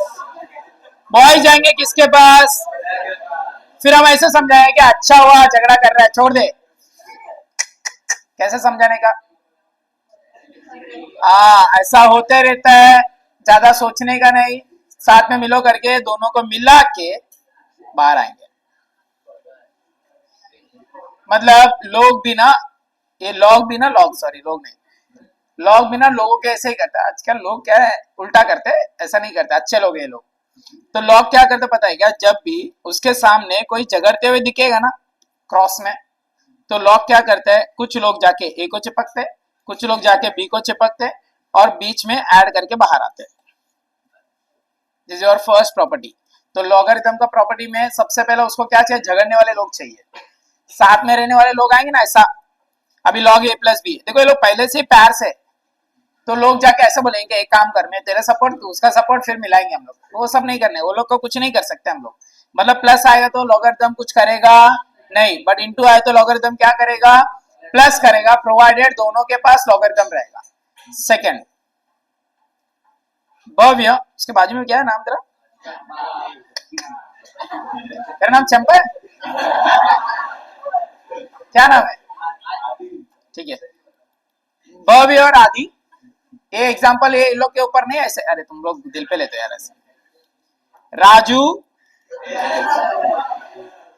[SPEAKER 1] बॉयज जाएंगे किसके पास, फिर हम ऐसे समझाएंगे कि अच्छा हुआ झगड़ा कर रहा है छोड़ दे, कैसे समझाने का, ऐसा होते रहता है, ज्यादा सोचने का नहीं, साथ में मिलो करके दोनों को मिला के बाहर आएंगे। मतलब लोग भी ना, ये लोग भी ना, लोग सॉरी लोग नहीं, लोग भी ना लोगों के ऐसे ही करते हैं आजकल, लोग क्या है उल्टा करते हैं, ऐसा नहीं करते, अच्छे लोग ये लोग। तो लोग क्या करते पता है क्या, जब भी उसके सामने कोई झगड़ते हुए दिखेगा ना क्रॉस में, तो लोग क्या करते हैं, कुछ लोग जाके ए को चिपकते, कुछ लोग जाके बी को चिपकते, और बीच में ऐड करके बाहर आते हैं। This is your first property. तो लॉगरिथम का प्रॉपर्टी में सबसे पहले उसको क्या चाहिए, झगड़ने वाले लोग चाहिए, साथ में रहने वाले लोग आएंगे ना ऐसा। अभी लॉग ए प्लस बी, देखो ये लोग पहले से पैर से, तो लोग जाके ऐसे बोलेंगे एक काम कर, मैं तेरा सपोर्ट तू उसका सपोर्ट, फिर मिलाएंगे हम लोग, वो सब नहीं करने, वो लोग को कुछ नहीं कर सकते हम लोग। मतलब प्लस आएगा तो लॉगरिथम कुछ करेगा नहीं, बट इंटू आए तो लॉगरिथम क्या करेगा, प्लस करेगा, प्रोवाइडेड दोनों के पास लॉगरिथम रहेगा। सेकंड, भव्य, उसके बाजू में क्या है नाम तेरा, तेरा नाम चंपा है, क्या नाम है, ठीक है, भव्य और आदि, ये एग्जांपल ये इन लोग के ऊपर नहीं ऐसे, अरे तुम लोग दिल पे लेते हो यार ऐसे, राजू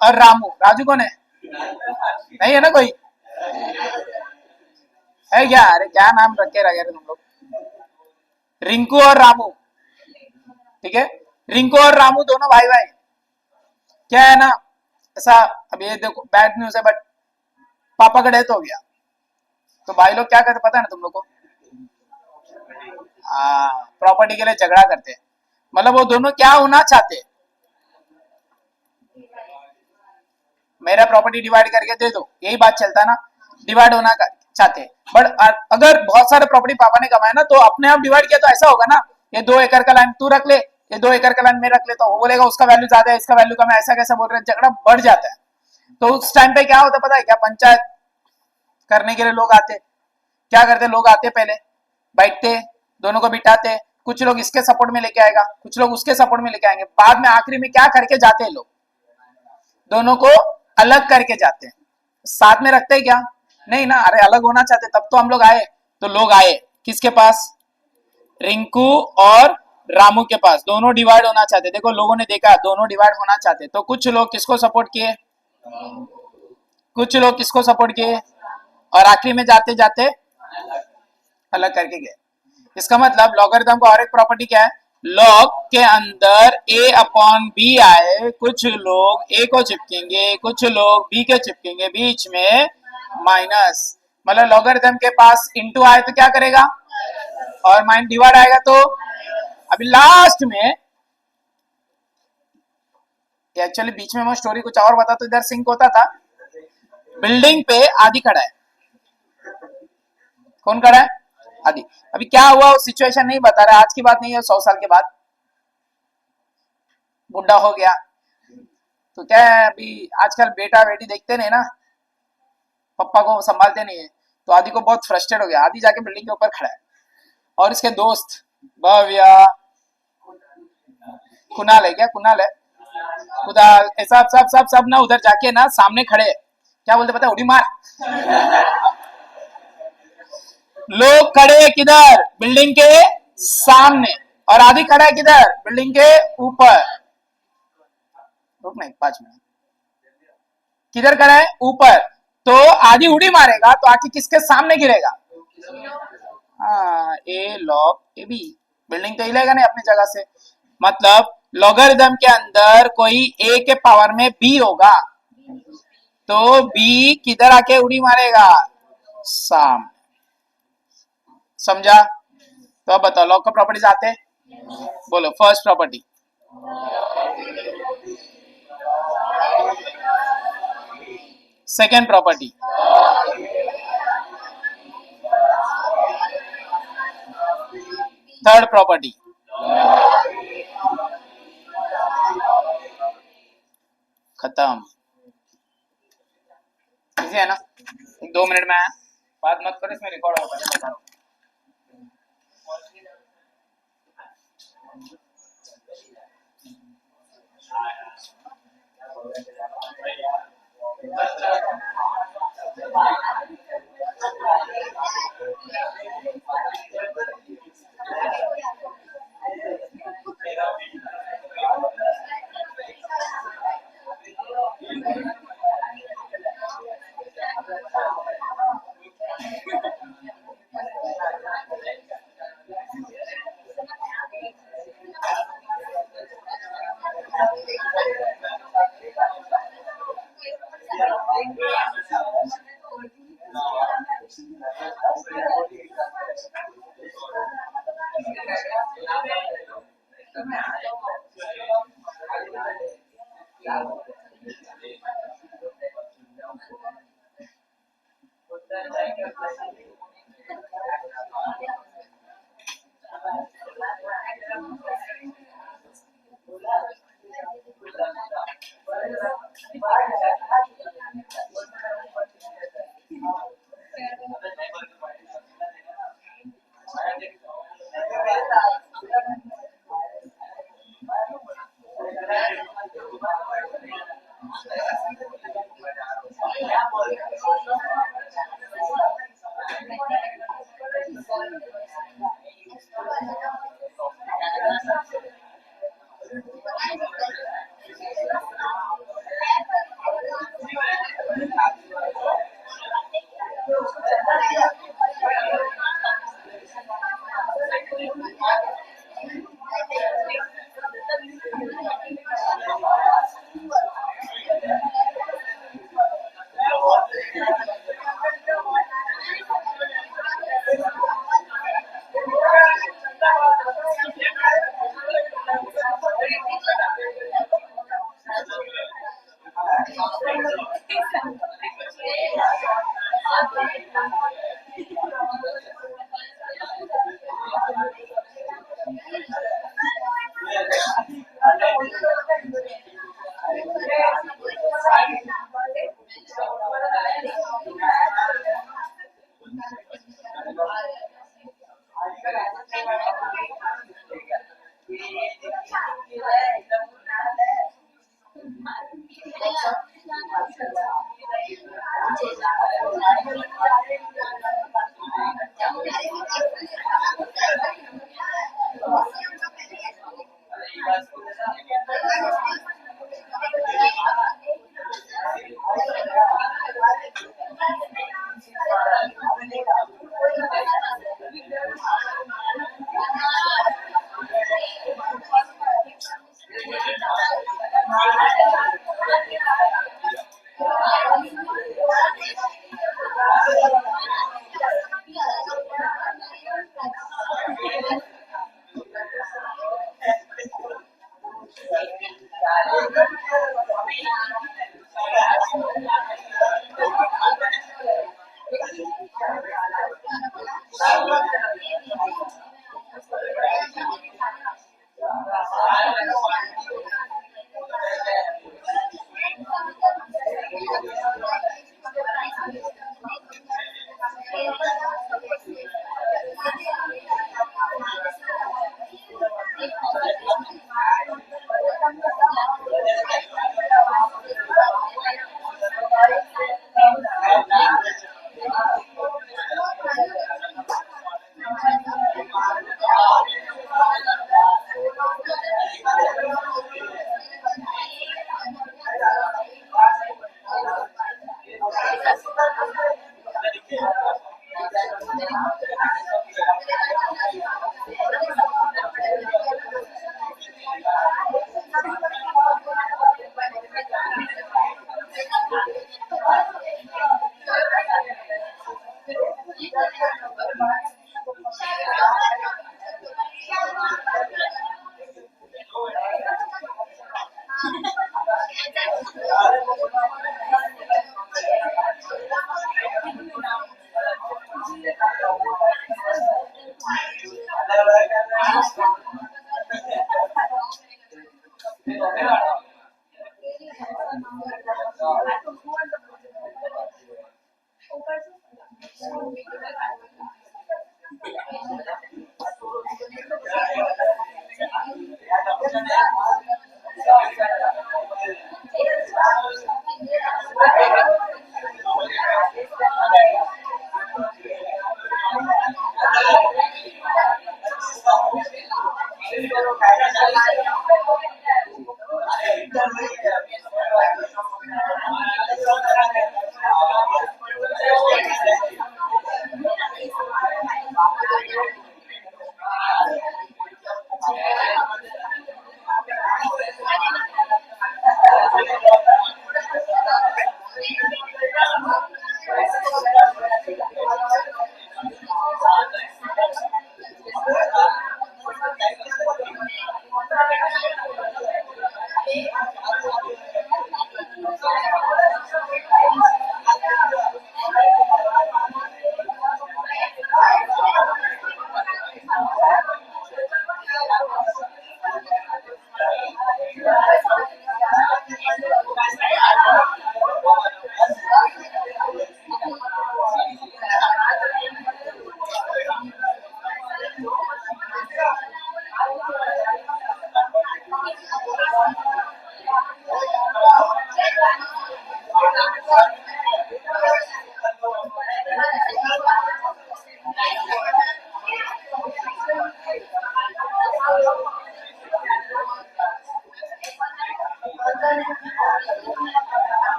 [SPEAKER 1] और रामू, राजू कौन है, नहीं है ना कोई, है क्या, अरे क्या नाम रखे रखे तुम लोग, रिंकू और रामू, ठीक है, रिंकू और रामू दोनों भाई भाई, क्या है ना, ऐसा। अब ये देखो बैड न्यूज है, बट पापा का डेथ हो गया, तो भाई लोग क्या करते पता है ना तुम लोग को? हाँ, प्रॉपर्टी के लिए झगड़ा करते हैं। मतलब वो दोनों क्या होना चाहते? मेरा प्रॉपर्टी डिवाइड करके दे दो, यही बात चलता है ना। डिवाइड होना चाहते। बट अगर बहुत सारे प्रॉपर्टी पापा ने कमाया ना, तो अपने आप डिवाइड किया तो ऐसा होगा ना, ये 2 एकड़ का लैंड तू रख ले, ये 2 एकड़ का लैंड मैं रख लेता हूँ, वो बोलेगा उसका वैल्यू ज्यादा है, इसका वैल्यू कम है, ऐसा कैसा बोल रहे हैं, झगड़ा बढ़ जाता है। तो उस टाइम पे क्या होता है पता है क्या? पंचायत करने के लिए लोग आते। क्या करते लोग? आते पहले बैठते, दोनों को बिठाते, कुछ लोग इसके सपोर्ट में लेके आएगा, कुछ लोग उसके सपोर्ट में लेके आएंगे, बाद में आखिरी में क्या करके जाते हैं लोग? दोनों को अलग करके जाते हैं। साथ में रखते हैं क्या? नहीं ना। अरे अलग होना चाहते तब तो हम लोग आए। तो लोग आए किसके पास? रिंकू और रामू के पास। दोनों डिवाइड होना चाहते। देखो लोगों ने देखा दोनों डिवाइड होना चाहते, तो कुछ लोग किसको सपोर्ट किए, कुछ लोग किसको सपोर्ट किए, और आखिरी में जाते जाते अलग करके गए। इसका मतलब लॉगरिथम का और एक प्रॉपर्टी क्या है? लॉग के अंदर a अपॉन बी आए, कुछ लोग a को चिपकेंगे, कुछ लोग b के चिपकेंगे, बीच में माइनस। मतलब लॉगरिथम के पास इंटू आए तो क्या करेगा, और माइन डिवाइड आएगा तो। अभी लास्ट में एक्चुअली बीच में मैं स्टोरी कुछ और बता तो इधर सिंक होता था। बिल्डिंग पे आदि खड़ा है। कौन खड़ा है? आदि। अभी क्या हुआ वो सिचुएशन नहीं बता रहा, आज की बात नहीं है, 100 साल के बाद। बुढ़ा हो गया, तो क्या है अभी आजकल बेटा बेटी देखते नहीं ना, पप्पा को संभालते नहीं है। तो आदि को बहुत फ्रस्ट्रेट हो गया, आदि जाके बिल्डिंग के ऊपर खड़ा है, और इसके दोस्त भव्या, कुणाल है, क्या कुणाल है, कुदाल, सब सब सब सब ना उधर जाके ना सामने खड़े, क्या बोलते पता है? उड़ी मार। लोग खड़े किधर? बिल्डिंग के सामने, और आदि खड़ा है किधर? बिल्डिंग के ऊपर। रुक नहीं 5 मिनट, किधर खड़ा है? ऊपर। तो आदि उड़ी मारेगा तो आके किसके सामने गिरेगा? हाँ, ए लॉग ए बी। बिल्डिंग तो हिलेगा नहीं अपनी जगह से। मतलब लॉगरिथम के अंदर कोई ए के पावर में बी होगा, तो बी किधर आके उड़ी मारेगा? सामने। समझा? तो अब बताओ लॉग का प्रॉपर्टीज आते हैं? बोलो first property. Second property. Third property. खत्म। इजी है ना? 2 मिनट में आया, बात मत करो, इसमें रिकॉर्ड होगा, बता रहा हूँ।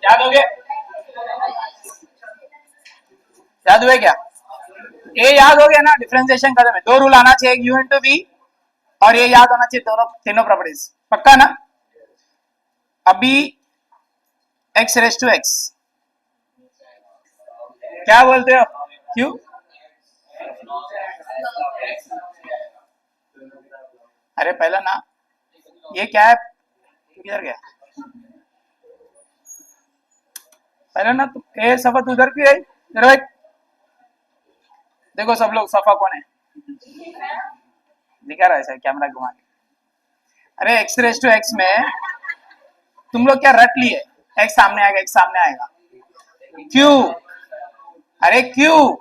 [SPEAKER 1] याद हो गया? याद हुए क्या? ए याद हो गया ना? डिफरेंशिएशन कदम है, दो रूल आना चाहिए, यू इंटू वी, और ये याद होना चाहिए, दोनों तीनों प्रॉपर्टीज। पक्का ना? अभी एक्स रेस टू एक्स क्या बोलते हो? क्यों? अरे पहला ना, ये क्या है? किधर गया? पहले ना ए सफा तू उधर क्यों आई? इधर देख। देखो सब लोग, सफा कौन है? दिखा रहा है सर कैमरा घुमा के। अरे एक्स रेस टू एक्स में तुम लोग क्या रट लिए? एक्स सामने आएगा, एक्स सामने आएगा, क्यों? अरे क्यों?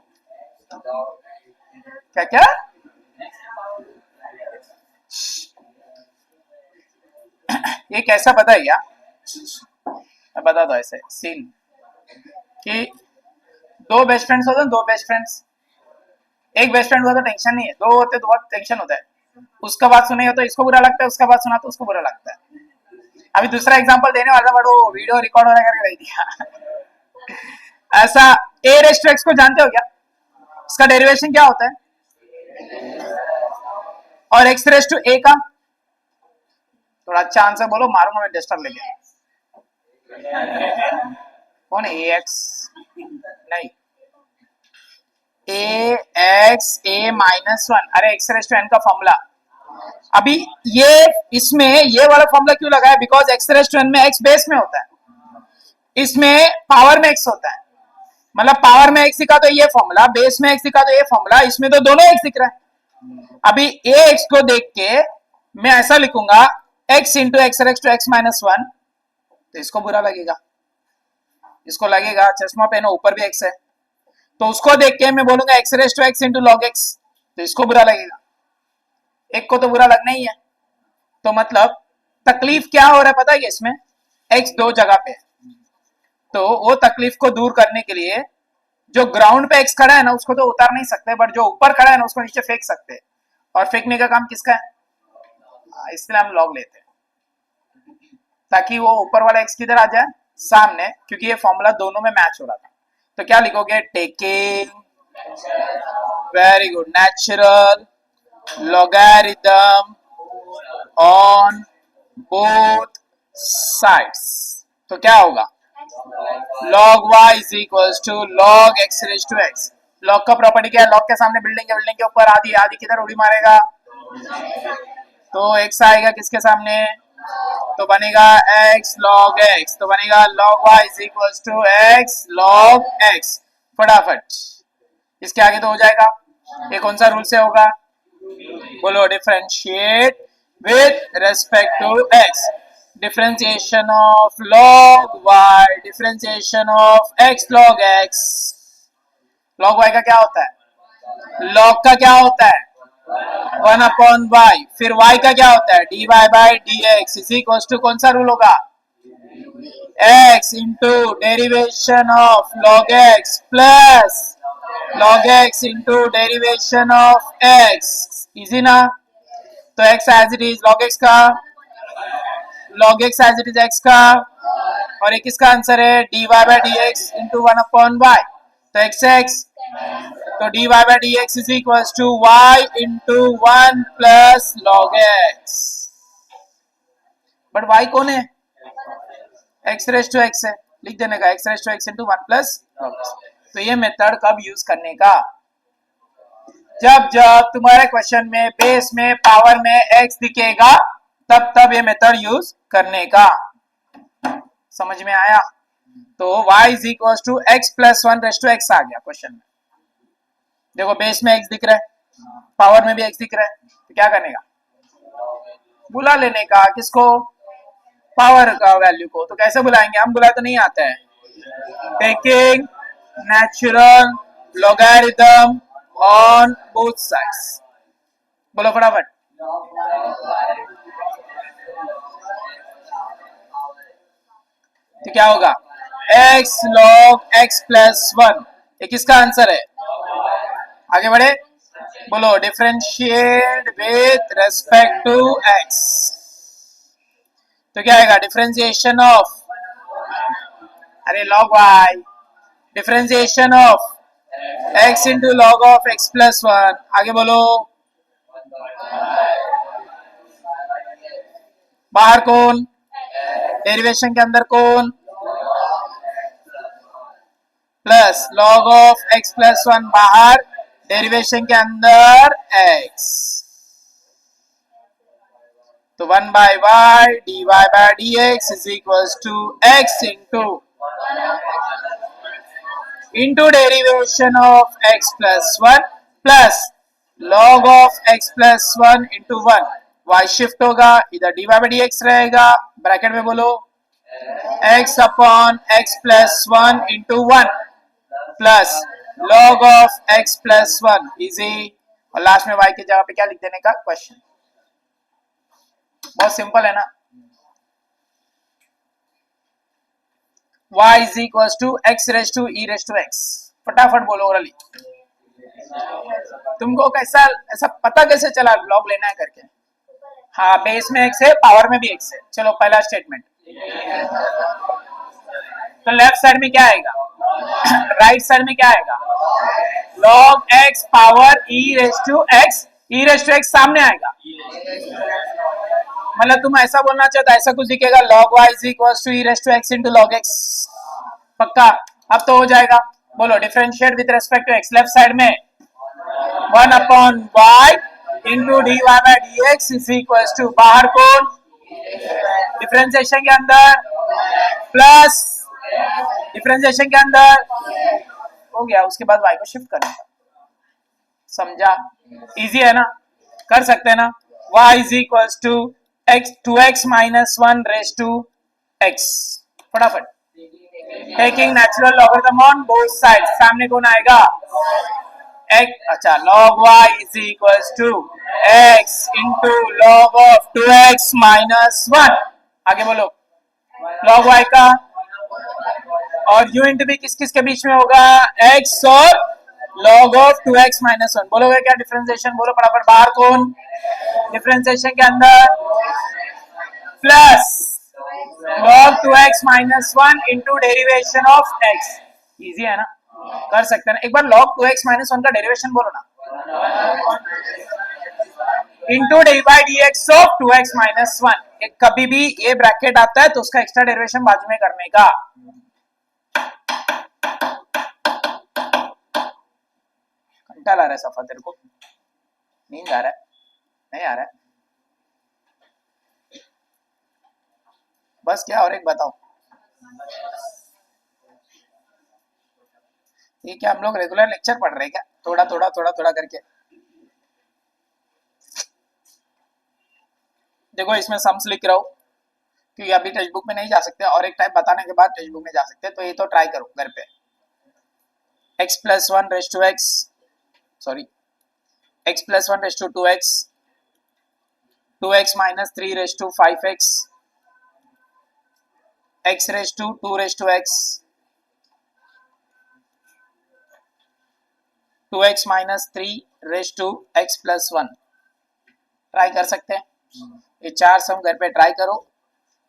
[SPEAKER 1] क्या क्या? ये कैसा पता है क्या? मैं बता दो ऐसे सीन कि दो बेस्ट फ्रेंड्स होते हैं, दो बेस्ट फ्रेंड्स, एक बेस्ट फ्रेंड हुआ तो टेंशन नहीं है, दो होते तो बहुत टेंशन होता है। उसका बात सुनेगा तो इसको बुरा लगता है, उसका बात सुना तो उसको बुरा लगता है। अभी दूसरा एग्जांपल देने वाला बट वो वीडियो रिकॉर्ड हो रहा करके नहीं दिया। ऐसा ए रेस टू एक्स को जानते हो क्या? इसका डेरिवेशन क्या होता है? और एक्स रेस टू ए का थोड़ा अच्छा आंसर बोलो, मारूंगा मैं डस्टर लेके। कौन है ए एक्स? नहीं, a x a minus one. अरे एक्स रेस टू एन का फॉर्मूला। अभी ये इसमें ये वाला फॉर्मूला क्यों लगा है? Because x raise to n में एक्स बेस में होता है, इसमें पावर में एक्स होता है। मतलब पावर में एक्स दिखा तो ये फॉर्मूला, बेस में एक्स दिखा तो ये फॉर्मूला, इसमें तो दोनों एक्स दिख रहा है। अभी ए एक्स को देख के मैं ऐसा लिखूंगा x into x raise to x minus one, तो इसको बुरा लगेगा, इसको लगेगा चश्मा पहनो ऊपर भी एक्स है, तो उसको देख के मैं बोलूंगा x raise to x into log x, तो इसको बुरा लगेगा, एक को तो बुरा लगना ही है। तो मतलब तकलीफ क्या हो रहा है पता है? इसमें एक्स दो जगह पे, तो वो तकलीफ को दूर करने के लिए जो ग्राउंड पे एक्स खड़ा है ना उसको तो उतार नहीं सकते, बट जो ऊपर खड़ा है ना उसको नीचे फेंक सकते हैं, और फेंकने का काम किसका है? इसलिए हम लॉग लेते हैं ताकि वो ऊपर वाला एक्स किधर आ जाए? सामने, क्योंकि ये फॉर्मूला दोनों में मैच हो रहा था। तो क्या लिखोगे? Taking very good, natural logarithm on both sides. तो क्या होगा, log y is equals to log x raise to x। log का प्रॉपर्टी क्या है, log के सामने बिल्डिंग है, बिल्डिंग के ऊपर आधी, आधी किधर उड़ी मारेगा, तो x आएगा किसके सामने, तो बनेगा x log x, तो बनेगा log y is equals to x log x। फटाफट इसके आगे तो हो जाएगा, ये कौन सा रूल से होगा, बोलो, differentiate with respect to x, differentiation of log y, differentiation of x log x। log y का क्या होता है, log का क्या होता है 1/y, फिर y का क्या होता है dy by dx is equal to कौन सा रूल होगा, x into derivation of log x plus log x into derivation of x। Easy ना, तो x as it is log x का, log x as it is x का, और एक इसका आंसर है dy by dx into 1/y, तो x, तो dy by dx is equal to y into 1 plus log x। But y कौन है, x रेज टू x है, लिख देने का x raise to x into 1 plus log x। तो ये मेथड कब यूज करने का, जब जब तुम्हारे क्वेश्चन में बेस में पावर में x दिखेगा, तब तब ये मेथड यूज करने का। समझ में आया, तो y is equal to x plus 1 raise to x आ गया क्वेश्चन में। देखो बेस में x दिख रहा है, पावर में भी x दिख रहा है, तो क्या करने का, बुला लेने का, किसको, पावर का वैल्यू को। तो कैसे बुलाएंगे, हम बुलाए तो नहीं आता है, taking natural logarithm on both sides. बोलो फटाफट, तो क्या होगा x log x प्लस 1, ये किसका आंसर है, आगे बढ़े, बोलो, differentiate with respect to x, तो क्या आएगा, डिफरेंशिएशन ऑफ, अरे log y, differentiation of x into log of x plus 1, आगे बोलो, बाहर कौन, डेरिवेशन के अंदर कौन, plus log of x plus 1 बाहर, डेरिवेशन के अंदर x, तो 1 by y dy by dx is equal to x into derivation of x plus 1 plus log of x plus 1 into 1, y shift होगा, इधर dy बाई dx रहेगा, bracket में बोलो x upon x plus 1 into 1 plus log of x plus 1, easy, और last में y की जगह पे क्या लिख देने का, क्वेश्चन। बहुत सिंपल है ना, y is equal to x raise to e raise to x। फटाफट बोलो ओरली, तुमको कैसा, ऐसा पता कैसे चला लॉग लेना है करके, हाँ बेस में x है, पावर में भी x है। चलो पहला स्टेटमेंट, तो लेफ्ट साइड में क्या आएगा, राइट साइड में क्या आएगा, log x power e raise to x सामने आएगा, मतलब तुम ऐसा बोलना चाहता, ऐसा कुछ दिखेगा, log y is equal to e raise to x into log x, पक्का, अब तो हो जाएगा। बोलो, differentiate with respect to x, left side में 1/y into dy by dx is equal to, बाहर कौन, डिफरेंशिएशन के अंदर प्लस, डिफरेंशिएशन के अंदर हो गया, उसके बाद y को शिफ्ट करना, समझा, इजी है ना, कर सकते हैं ना, y is equal to x 2x minus 1 raise to x, फटाफट, taking natural logarithm on both side, सामने कौन आएगा, x, अच्छा, log y is equal to x into log of 2x minus 1, आगे बोलो, log y का, और u इंटू v किस किस के बीच में होगा, x और log ऑफ 2x माइनस 1, बोलोगे क्या डिफरेंशिएशन, बोलो फटाफट, बाहर कौन, डिफरेंशिएशन के अंदर plus log 2x minus 1 into derivation of x, easy है ना, कर सकते हैं ना। एक बार log 2x माइनस 1 का डेरिवेशन बोलो ना, into d by d x of 2x minus 1। कभी भी ये ब्रैकेट आता है तो उसका एक्स्ट्रा डेरिवेशन बाजू में करने का। घंटा ला रहा है सफा, तेरे को नींद आ रहा है? नहीं आ रहा है? बस क्या, और एक बताओ। ये क्या हम लोग रेगुलर लेक्चर पढ़ रहे हैं क्या? थोड़ा थोड़ा थोड़ा थोड़ा करके। देखो इसमें सम्स लिख रहा हूँ क्योंकि अभी टेक्स्ट बुक में नहीं जा सकते, और एक टाइप बताने के बाद टेक्स्ट बुक में जा सकते हैं, तो ये तो ट्राई करो घर पे। x plus 1 raise to x, sorry x plus 1 raise to 2x, 2x minus 3 raise to 5x, x raise to 2 raise to x, 2x minus 3 raise to x plus 1। Try कर सकते हैं ये चार सम घर पे ट्राई करो।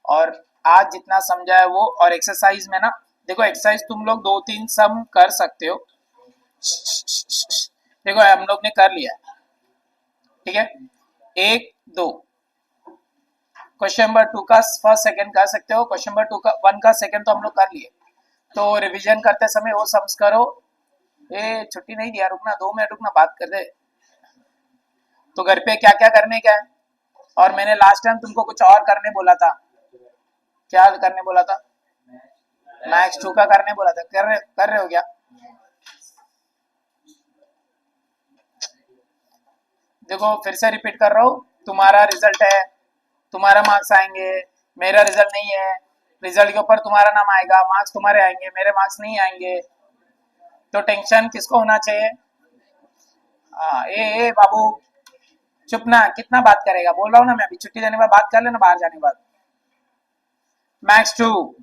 [SPEAKER 1] और आज जितना समझा है वो, और एक्सरसाइज में ना देखो, एक्सरसाइज तुम लोग 2-3 सम कर सकते हो। देखो हम लोग ने कर लिया, ठीक है, 1-2। क्वेश्चन नंबर 2 का फर्स्ट सेकंड कर सकते हो, क्वेश्चन नंबर 2 का 1 का सेकंड तो हम लोग कर लिए। तो रिवीजन करते समय वो सम्स करो। ये छुट्टी नहीं दिया, रुकना 2 मिनट, रुकना बात कर दे। तो घर पे क्या क्या करने का है, और मैंने लास्ट टाइम तुमको कुछ और करने बोला था। क्या करने बोला था? मैक्स 2 का करने बोला था। कर रहे हो क्या? देखो फिर से रिपीट कर रहा हूँ, तुम्हारा रिजल्ट है, तुम्हारा मार्क्स आएंगे, मेरा रिजल्ट नहीं है। रिजल्ट के ऊपर तुम्हारा नाम आएगा, मार्क्स तुम्हारे आएंगे, मेरे मार्क्स नहीं आएंगे। तो टेंशन किसको होना चाहिए? हाँ, ए बाबू चुप ना, कितना बात करेगा, बोल रहा हूँ ना मैं, अभी छुट्टी देने के बाद बात कर लेना, बाहर जाने के बाद। Max 2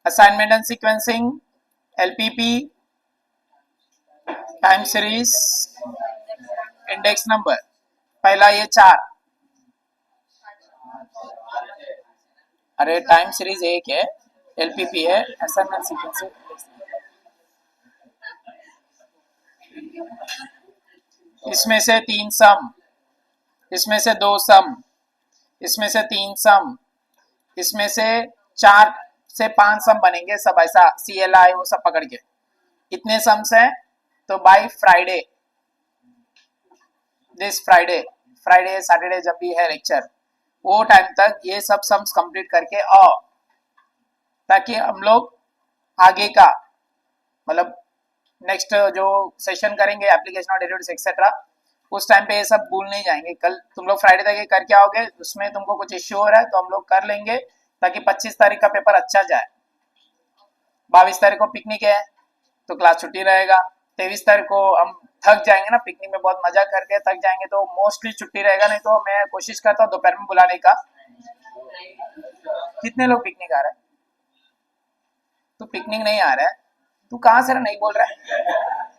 [SPEAKER 1] assignment and sequencing, LPP, time series, index number. पहला ये 4। अरे टाइम सीरीज एक है, एलपीपी है, असाइनमेंट सीक्वेंसिंग। इसमें से 3 सम, इसमें से 2 सम, इसमें से 3 सम, इसमें से 4 से 5 सम बनेंगे, सब ऐसा CLI वो सब पकड़ के इतने सम्स हैं। तो by Friday, this Friday, Friday Saturday जब भी है लेक्चर, वो टाइम तक ये सब सम्स कंप्लीट करके आओ, ताकि हम लोग आगे का मतलब नेक्स्ट जो सेशन करेंगे एप्लीकेशन और डेरिवेटिव्स एक्सेट्रा, उस टाइम पे ये सब भूल नहीं जाएंगे। कल तुम लोग फ्राइडे तक ये करके आओगे, उसमें तुमको कुछ इश्यू हो रहा है तो हम लोग कर लेंगे, ताकि 25 तारीख का पेपर अच्छा जाए। 22 तारीख को पिकनिक है तो क्लास छुट्टी रहेगा। 23 तारीख को हम थक जाएंगे ना, पिकनिक में बहुत मजा करके थक जाएंगे, तो मोस्टली छुट्टी रहेगा। नहीं तो मैं कोशिश करता हूँ दोपहर में बुलाने का। कितने लोग पिकनिक आ रहे हैं? तू पिकनिक नहीं आ रहा है? तू कहाँ से नहीं बोल रहा है?